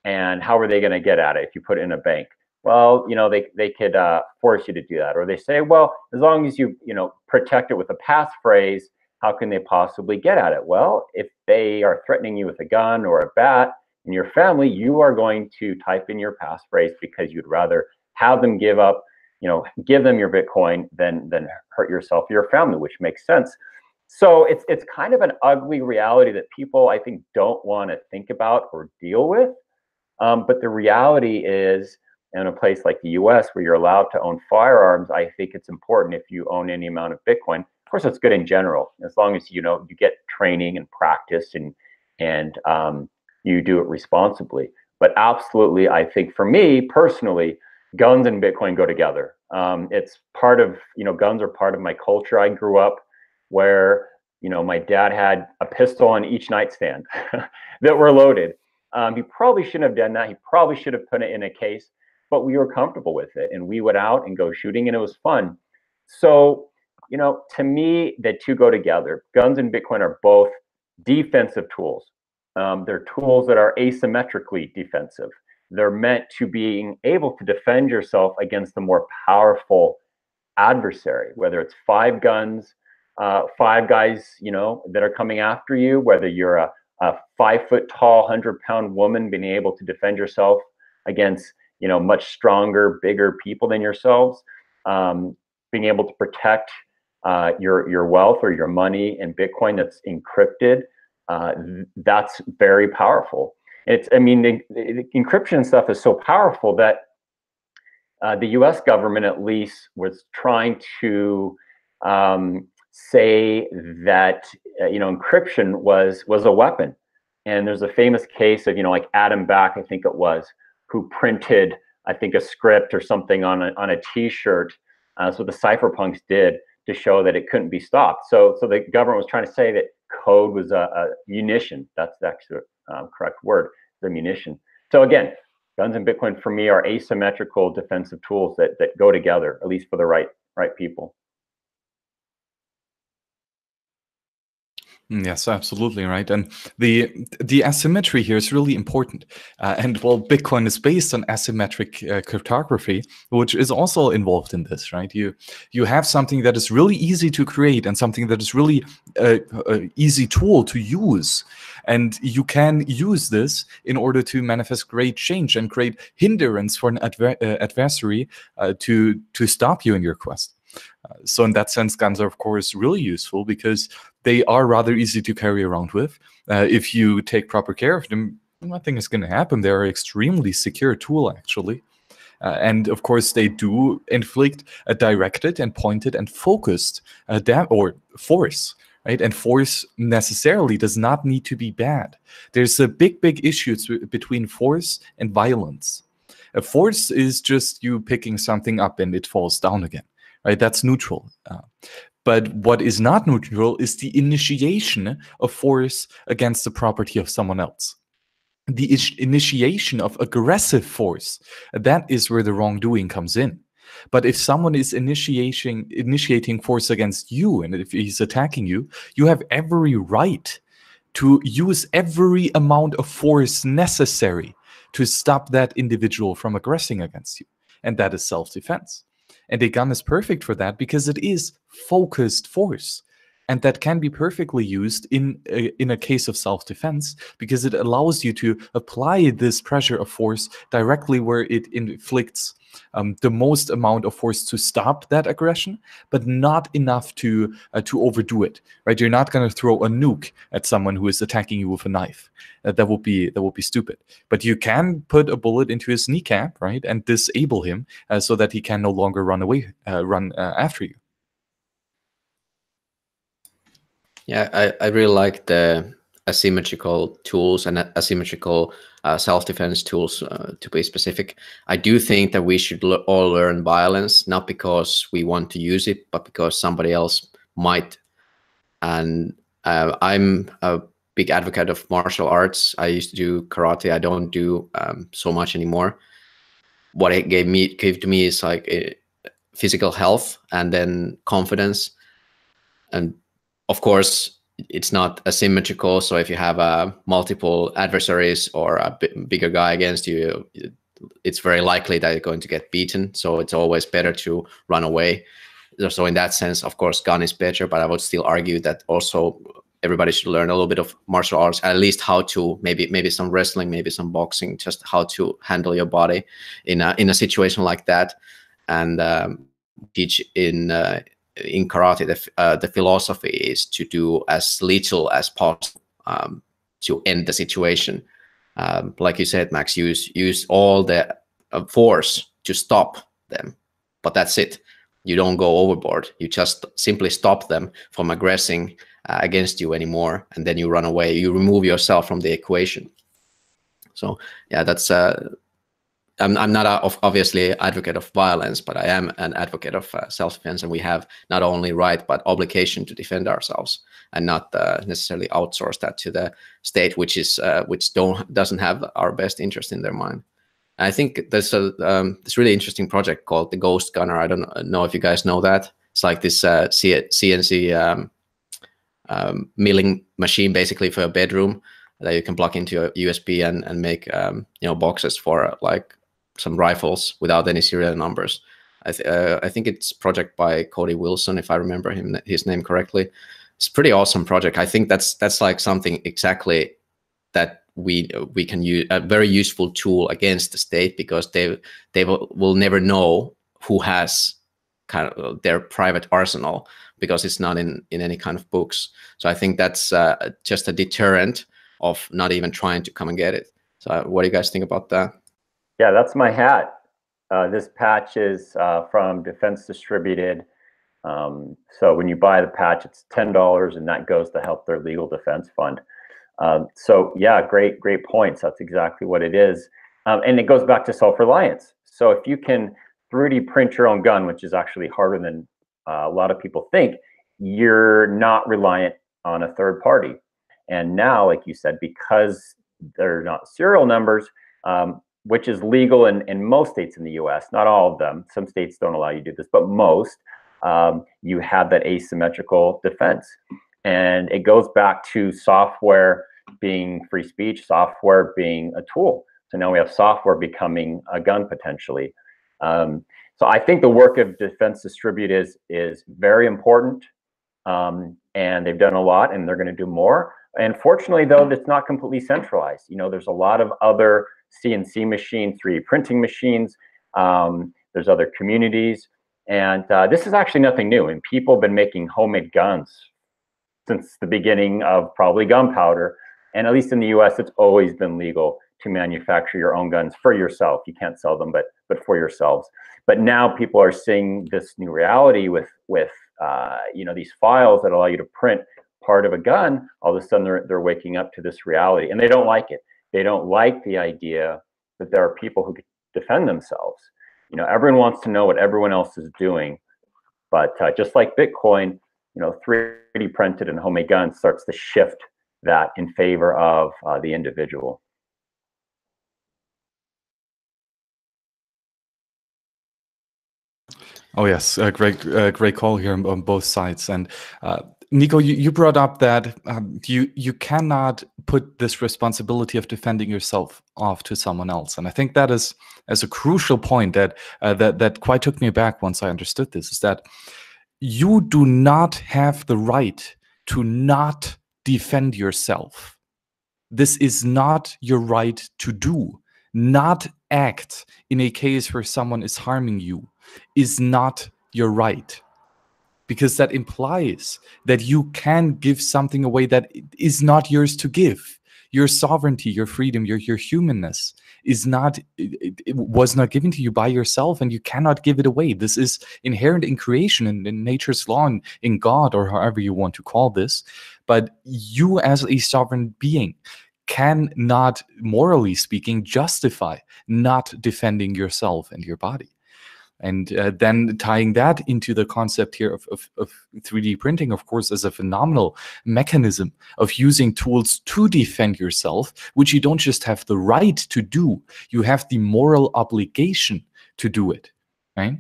And how are they going to get at it if you put it in a bank? Well, they could force you to do that. Or they say, well, as long as you, protect it with a passphrase, how can they possibly get at it? Well, if they are threatening you with a gun or a bat in your family, you are going to type in your passphrase because you'd rather have them give them your Bitcoin than hurt yourself or your family, which makes sense. So it's kind of an ugly reality that people, I think, don't want to think about or deal with. But the reality is, in a place like the US where you're allowed to own firearms, I think it's important if you own any amount of Bitcoin. Of course, it's good in general, as long as you get training and practice and you do it responsibly. But absolutely, I think for me personally, guns and Bitcoin go together. It's part of, guns are part of my culture. I grew up where, my dad had a pistol on each nightstand that were loaded. He probably shouldn't have done that. He probably should have put it in a case, but we were comfortable with it. And we went out and go shooting, and it was fun. So, to me, the two go together. Guns and Bitcoin are both defensive tools. They're tools that are asymmetrically defensive. They're meant to being able to defend yourself against the more powerful adversary, whether it's 5 guns, 5 guys, that are coming after you, whether you're a 5 foot tall, 100-pound woman being able to defend yourself against, much stronger, bigger people than yourselves, being able to protect your wealth or your money in Bitcoin that's encrypted. That's very powerful. The encryption stuff is so powerful that the US government, at least, was trying to say that encryption was a weapon. And there's a famous case of like Adam Back, I think it was, who printed, I think, a script or something on a T-shirt. So the cypherpunks did, to show that it couldn't be stopped. So the government was trying to say that code was a munition. That's actually the correct word, the munition. So again, guns and Bitcoin for me are asymmetrical defensive tools that go together, at least for the right people. Yes, absolutely right. And the asymmetry here is really important. And well, Bitcoin is based on asymmetric cryptography, which is also involved in this, right? You have something that is really easy to create and something that is really an easy tool to use. And you can use this in order to manifest great change and great hindrance for an adversary to stop you in your quest. So in that sense, guns are, of course, really useful because they are rather easy to carry around with. If you take proper care of them, nothing is going to happen. They're an extremely secure tool, actually. And of course, they do inflict a directed and pointed and focused force. right? And force necessarily does not need to be bad. There's a big issue between force and violence. A force is just you picking something up and it falls down again, right? That's neutral. But what is not neutral is the initiation of force against the property of someone else. The initiation of aggressive force, that is where the wrongdoing comes in. But if someone is initiating force against you, and if he's attacking you, you have every right to use every amount of force necessary to stop that individual from aggressing against you. And that is self-defense. And a gun is perfect for that because it is focused force. And that can be perfectly used in a case of self-defense because it allows you to apply this pressure of force directly where it inflicts the most amount of force to stop that aggression, but not enough to overdo it. Right? You're not going to throw a nuke at someone who is attacking you with a knife. That would be stupid. But you can put a bullet into his kneecap, right, and disable him so that he can no longer run after you. Yeah, I really like the asymmetrical tools and asymmetrical self-defense tools, to be specific. I do think that we should all learn violence, not because we want to use it, but because somebody else might. And I'm a big advocate of martial arts. I used to do karate. I don't do so much anymore. What it gave to me is like physical health and then confidence. And of course, it's not asymmetrical. So if you have multiple adversaries or a bigger guy against you, it's very likely that you're going to get beaten. So it's always better to run away. So in that sense, of course, gun is better. But I would still argue that also everybody should learn a little bit of martial arts, at least how to maybe some wrestling, maybe some boxing, just how to handle your body in a situation like that, and teach in karate, the philosophy is to do as little as possible to end the situation. Like you said, Max, use all the force to stop them, but that's it. You don't go overboard. You just simply stop them from aggressing against you anymore, and then you run away. You remove yourself from the equation. So yeah, that's I'm not obviously an advocate of violence, but I am an advocate of self-defense, and we have not only right but obligation to defend ourselves, and not necessarily outsource that to the state, which doesn't have our best interest in their mind. And I think there's this really interesting project called the Ghost Gunner. I don't know if you guys know that. It's like this CNC milling machine, basically for a bedroom, that you can plug into a USB and make boxes for like some rifles without any serial numbers. I think it's project by Cody Wilson, if I remember his name correctly. It's a pretty awesome project. I think that's like something exactly that we can use, a very useful tool against the state, because they will never know who has kind of their private arsenal, because it's not in any kind of books. So I think that's just a deterrent of not even trying to come and get it. So what do you guys think about that? Yeah, that's my hat. This patch is from Defense Distributed. So when you buy the patch, it's $10, and that goes to help their legal defense fund. So yeah, great points. That's exactly what it is. And it goes back to self-reliance. So if you can 3D print your own gun, which is actually harder than a lot of people think, you're not reliant on a third party. And now, like you said, because they're not serial numbers, which is legal in most states in the US, not all of them. Some states don't allow you to do this, but most, you have that asymmetrical defense. And it goes back to software being free speech, software being a tool. So now we have software becoming a gun potentially. So I think the work of Defense Distributed is very important, and they've done a lot, and they're going to do more. And fortunately, though, it's not completely centralized. There's a lot of other CNC machines, 3D printing machines. There's other communities, and this is actually nothing new. And people have been making homemade guns since the beginning of probably gunpowder. And at least in the US, it's always been legal to manufacture your own guns for yourself. You can't sell them, but for yourselves. But now people are seeing this new reality with these files that allow you to print part of a gun, all of a sudden they're waking up to this reality, and they don't like it. They don't like the idea that there are people who can defend themselves. You know, everyone wants to know what everyone else is doing, but just like Bitcoin, you know, 3D printed and homemade guns starts to shift that in favor of the individual. Oh yes, great call here on both sides. And Nico, you brought up that you cannot put this responsibility of defending yourself off to someone else, and I think that is as a crucial point that that quite took me back once I understood this. Is that you do not have the right to not defend yourself. This is not your right to do. Not act in a case where someone is harming you is not your right, because that implies that you can give something away that is not yours to give. Your sovereignty, your freedom, your humanness is not, it was not given to you by yourself, and you cannot give it away. This is inherent in creation and in nature's law and in God, or however you want to call this. But you as a sovereign being cannot, morally speaking, justify not defending yourself and your body. And then tying that into the concept here of 3D printing, of course, as a phenomenal mechanism of using tools to defend yourself, which you don't just have the right to do, you have the moral obligation to do it. Right?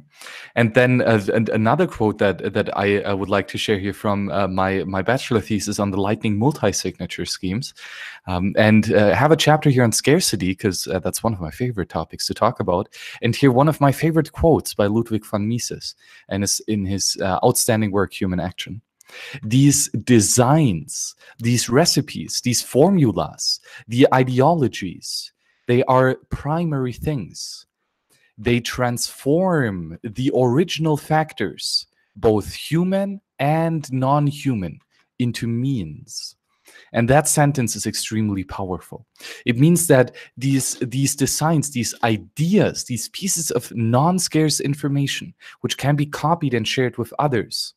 And then another quote that I would like to share here from my bachelor thesis on the Lightning multi-signature schemes, and have a chapter here on scarcity, because that's one of my favorite topics to talk about. And here one of my favorite quotes by Ludwig von Mises, and is in his outstanding work, Human Action. These designs, these recipes, these formulas, the ideologies, they are primary things. They transform the original factors, both human and non-human, into means. And that sentence is extremely powerful. It means that these designs, these ideas, these pieces of non-scarce information, which can be copied and shared with others,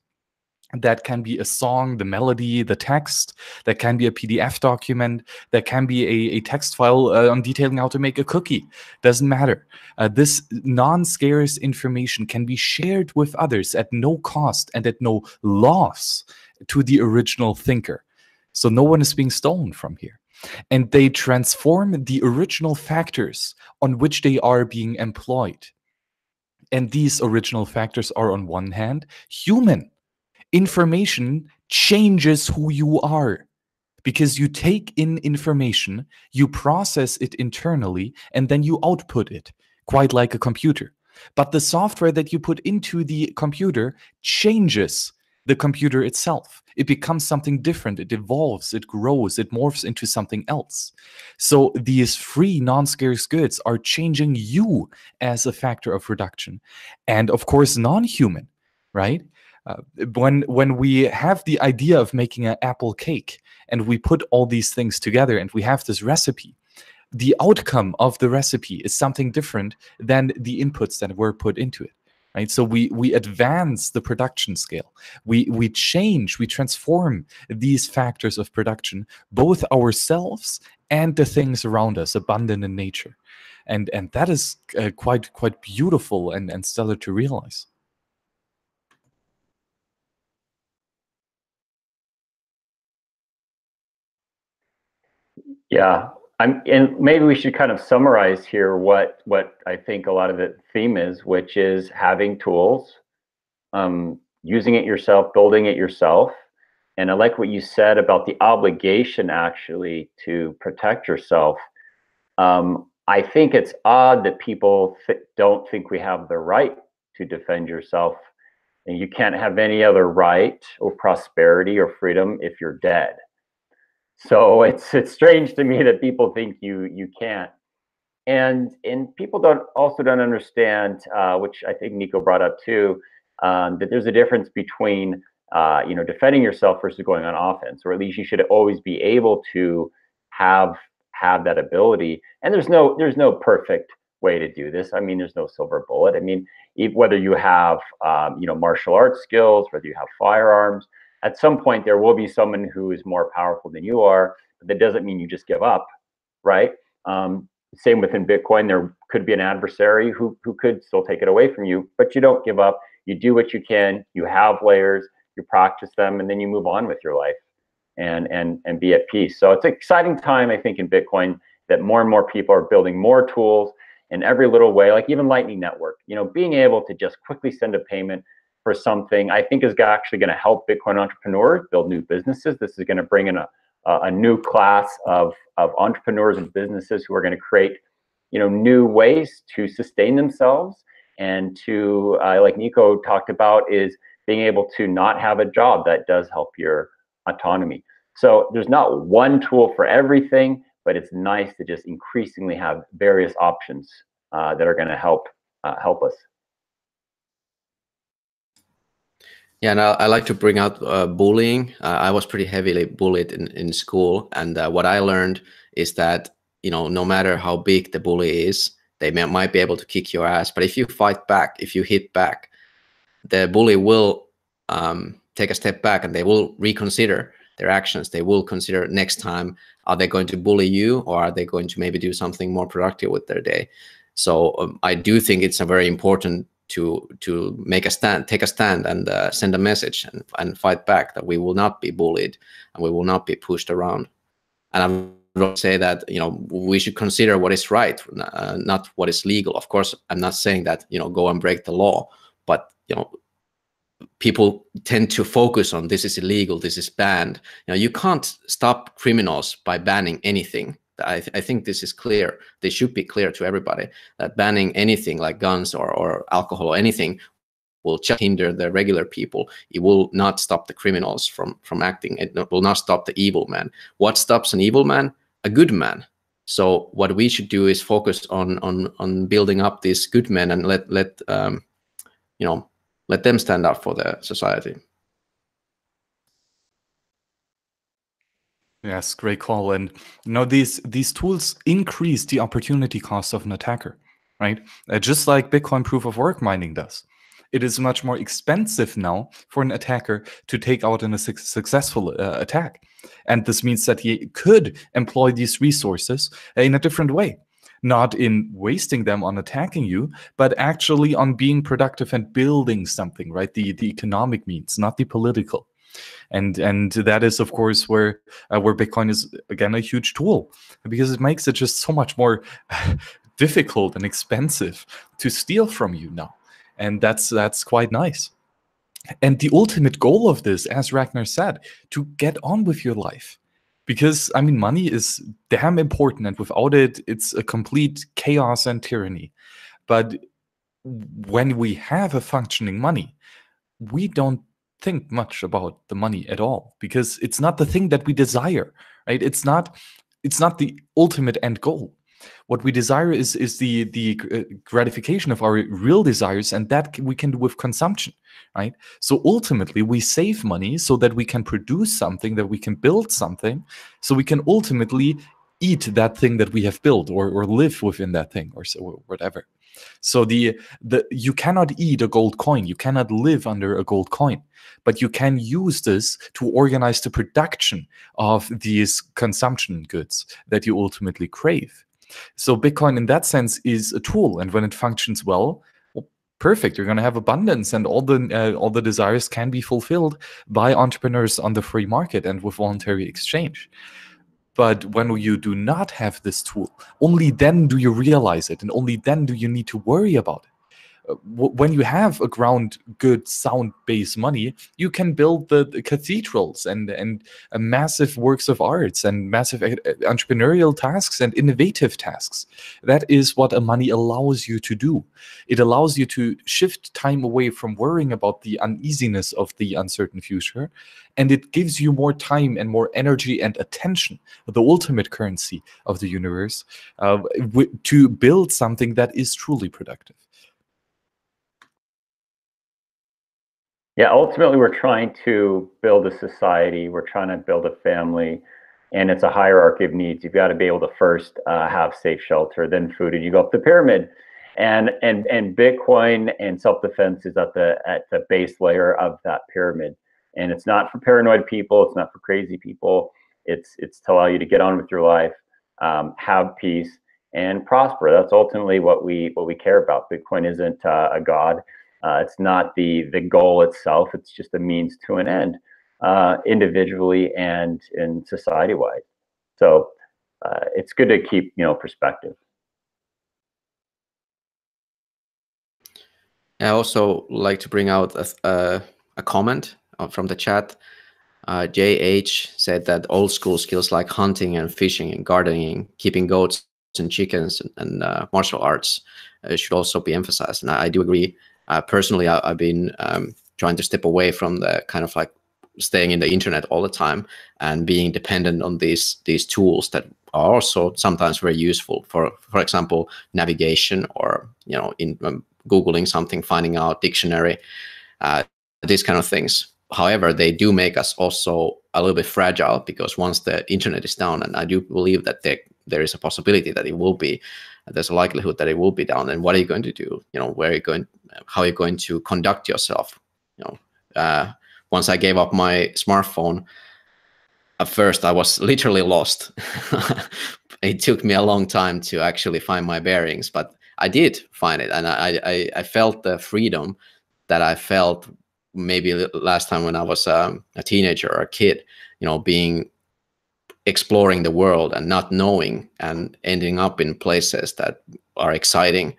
that can be a song, the melody, the text, that can be a PDF document, that can be a text file on detailing how to make a cookie. Doesn't matter. This non-scarce information can be shared with others at no cost and at no loss to the original thinker. So no one is being stolen from here. And they transform the original factors on which they are being employed. And these original factors are, on one hand, human. Information changes who you are, because you take in information, you process it internally, and then you output it, quite like a computer. But the software that you put into the computer changes the computer itself. It becomes something different. It evolves, it grows, it morphs into something else. So these free non-scarce goods are changing you as a factor of reduction. And of course, non-human, right? When we have the idea of making an apple cake and we put all these things together and we have this recipe, the outcome of the recipe is something different than the inputs that were put into it. Right? So we advance the production scale. We change, we transform these factors of production, both ourselves and the things around us, abundant in nature. And that is quite beautiful and stellar to realize. Yeah, and maybe we should kind of summarize here what I think a lot of the theme is, which is having tools, using it yourself, building it yourself. And I like what you said about the obligation actually to protect yourself. I think it's odd that people don't think we have the right to defend yourself, and you can't have any other right or prosperity or freedom if you're dead. So it's strange to me that people think you can't, and people don't understand, which I think Nico brought up too, that there's a difference between defending yourself versus going on offense, or at least you should always be able to have that ability. And there's no perfect way to do this. I mean, there's no silver bullet. I mean, whether you have martial arts skills, whether you have firearms, at some point there will be someone who is more powerful than you are, but that doesn't mean you just give up, right? Same within Bitcoin, there could be an adversary who could still take it away from you, but you don't give up. You do what you can, you have layers, you practice them, and then you move on with your life and be at peace. So it's an exciting time, I think, in Bitcoin, that more and more people are building more tools in every little way, like even Lightning Network. You know, being able to just quickly send a payment for something, I think is actually going to help Bitcoin entrepreneurs build new businesses. This is going to bring in a new class of entrepreneurs and businesses who are going to create, you know, new ways to sustain themselves and to, like Nico talked about, is being able to not have a job. That does help your autonomy. So there's not one tool for everything, but it's nice to just increasingly have various options that are going to help us. Yeah, and I like to bring out bullying. I was pretty heavily bullied in school, and what I learned is that, you know, no matter how big the bully is, they might be able to kick your ass, but if you fight back, if you hit back, the bully will take a step back and they will reconsider their actions. They will consider next time, are they going to bully you, or are they going to maybe do something more productive with their day? So I do think it's a very important to make a stand, take a stand, and send a message and fight back, that we will not be bullied and we will not be pushed around. And I'm going to say that, you know, we should consider what is right, not what is legal. Of course, I'm not saying that, you know, go and break the law, but, you know, people tend to focus on this is illegal, this is banned. You know, you can't stop criminals by banning anything. I think this is clear. This should be clear to everybody, that banning anything like guns or alcohol or anything will just hinder the regular people. It will not stop the criminals from acting. It will not stop the evil man. What stops an evil man? A good man. So what we should do is focus on building up these good men and let them stand up for the society. Yes, great call. And you know, these tools increase the opportunity cost of an attacker, right? Just like Bitcoin proof of work mining does. It is much more expensive now for an attacker to take out a successful attack. And this means that he could employ these resources in a different way. Not in wasting them on attacking you, but actually on being productive and building something, right? The economic means, not the political. And that is, of course, where Bitcoin is, again, a huge tool, because it makes it just so much more difficult and expensive to steal from you now. And that's quite nice. And the ultimate goal of this, as Ragnar said, to get on with your life. Because, I mean, money is damn important, and without it, it's a complete chaos and tyranny. But when we have a functioning money, we don't think much about the money at all, because it's not the thing that we desire, right? It's not the ultimate end goal. What we desire is the gratification of our real desires, and that we can do with consumption, right? So ultimately, we save money so that we can produce something, that we can build something, so we can ultimately eat that thing that we have built, or live within that thing, or so, or whatever. So you cannot eat a gold coin, you cannot live under a gold coin, but you can use this to organize the production of these consumption goods that you ultimately crave. So Bitcoin, in that sense, is a tool, and when it functions well, perfect. You're going to have abundance, and all the desires can be fulfilled by entrepreneurs on the free market and with voluntary exchange. But when you do not have this tool, only then do you realize it, and only then do you need to worry about it. When you have a ground, good, sound base money, you can build the cathedrals and massive works of arts and massive entrepreneurial tasks and innovative tasks. That is what a money allows you to do. It allows you to shift time away from worrying about the uneasiness of the uncertain future, and it gives you more time and more energy and attention, the ultimate currency of the universe, to build something that is truly productive. Yeah, ultimately, we're trying to build a society. We're trying to build a family, and it's a hierarchy of needs. You've got to be able to first have safe shelter, then food, and you go up the pyramid. And Bitcoin and self-defense is at the base layer of that pyramid. And it's not for paranoid people. It's not for crazy people. It's to allow you to get on with your life, have peace, and prosper. That's ultimately what we care about. Bitcoin isn't a god. It's not the goal itself. It's just a means to an end, individually and in society-wide. So it's good to keep perspective. I also like to bring out a comment from the chat. JH said that old school skills like hunting and fishing and gardening, keeping goats and chickens and martial arts should also be emphasized. And I do agree. Personally, I've been trying to step away from the kind of like staying in the internet all the time and being dependent on these tools that are also sometimes very useful for example, navigation, or in Googling something, finding out dictionary, these kind of things. However, they do make us also a little bit fragile, because once the internet is down, and I do believe that there is a possibility that it will be, there's a likelihood that it will be down. And what are you going to do? Where are you going? How are you going to conduct yourself? Once I gave up my smartphone, at first I was literally lost. It took me a long time to actually find my bearings, but I did find it, and I felt the freedom that I felt maybe last time when I was a teenager or a kid, exploring the world and not knowing and ending up in places that are exciting.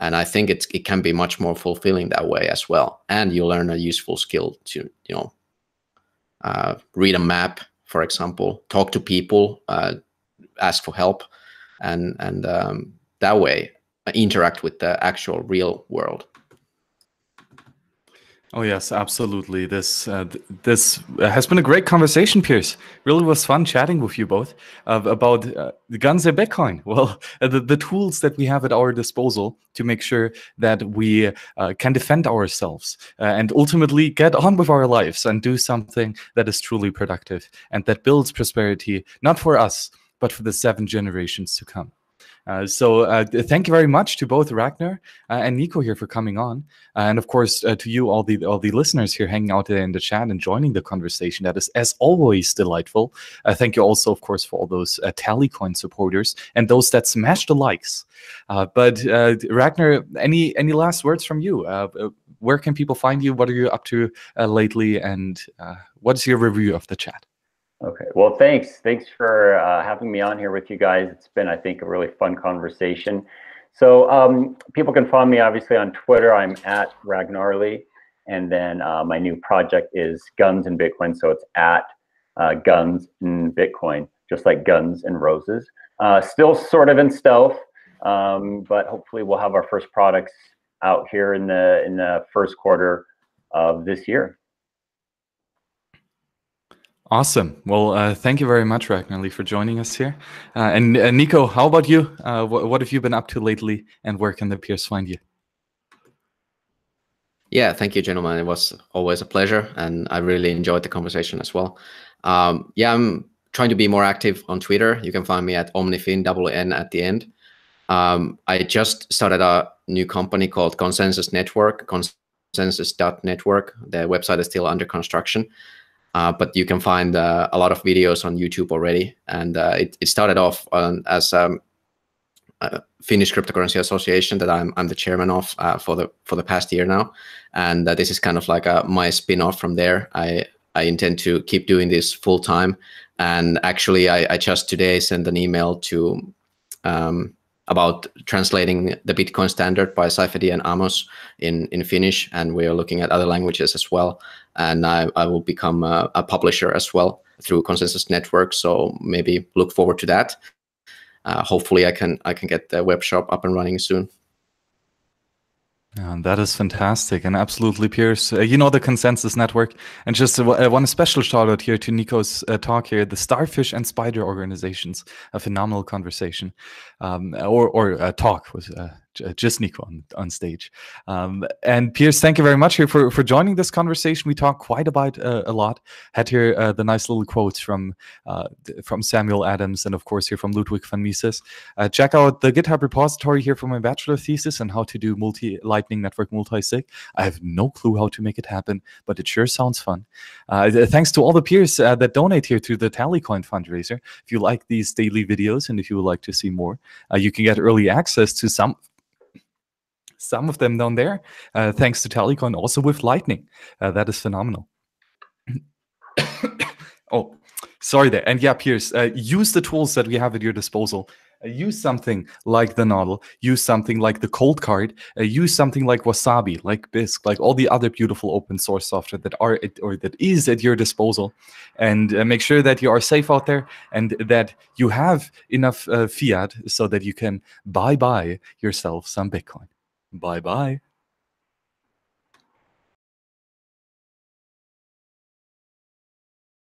And I think it can be much more fulfilling that way as well. And you learn a useful skill to, read a map, for example, talk to people, ask for help, and that way interact with the actual real world. Oh yes, absolutely. This has been a great conversation, Piers. Really was fun chatting with you both about the guns and Bitcoin. Well, the tools that we have at our disposal to make sure that we can defend ourselves and ultimately get on with our lives and do something that is truly productive and that builds prosperity, not for us, but for the 7 generations to come. So thank you very much to both Ragnar and Nico here for coming on, and of course to you, all the listeners here hanging out there in the chat and joining the conversation. That is, as always, delightful. Thank you also, of course, for all those Tallycoin supporters and those that smash the likes. But Ragnar, any last words from you? Where can people find you? What are you up to lately? And what is your review of the chat? Okay, well, thanks for having me on here with you guys. It's been, I think, a really fun conversation. So people can find me obviously on Twitter. I'm at Ragnarly, and then my new project is Guns and Bitcoin. So it's at Guns and Bitcoin, just like Guns and Roses. Still sort of in stealth, but hopefully we'll have our first products out here in the first quarter of this year. Awesome. Well, thank you very much, Ragnar, for joining us here. And Nico, how about you? What have you been up to lately, and where can the peers find you? Yeah, thank you, gentlemen. It was always a pleasure, and I really enjoyed the conversation as well. Yeah, I'm trying to be more active on Twitter. You can find me at Omnifin, N at the end. I just started a new company called Consensus Network, consensus.network. The website is still under construction. But you can find a lot of videos on YouTube already, and it started off as a Finnish Cryptocurrency Association that I'm the chairman of for the past year now, and this is kind of like my spin-off from there. I intend to keep doing this full time, and actually I just today sent an email to about translating the Bitcoin standard by Saifedi and Amos in Finnish, and we are looking at other languages as well. And I will become a publisher as well through Consensus Network. So maybe look forward to that. Hopefully I can get the web shop up and running soon. That is fantastic, and absolutely, Piers. The Consensus Network, and just one special shout out here to Nico's talk here, the Starfish and Spider organizations. A phenomenal conversation, or talk was just Nico on stage. And Piers, thank you very much here for joining this conversation. We talked quite about a lot. Had here the nice little quotes from Samuel Adams, and of course here from Ludwig van Mises. Check out the GitHub repository here for my bachelor thesis on how to do Lightning Network multi-sig. I have no clue how to make it happen, but it sure sounds fun. Thanks to all the peers that donate here to the Tallycoin fundraiser. If you like these daily videos and if you would like to see more, you can get early access to some of them down there, thanks to Tallycoin, also with Lightning. That is phenomenal. Oh, sorry there. And yeah, Piers, use the tools that we have at your disposal. Use something like the Nodl, use something like the ColdCard, use something like Wasabi, like Bisq, like all the other beautiful open source software that is at your disposal, and make sure that you are safe out there and that you have enough fiat so that you can buy yourself some Bitcoin. Bye-bye.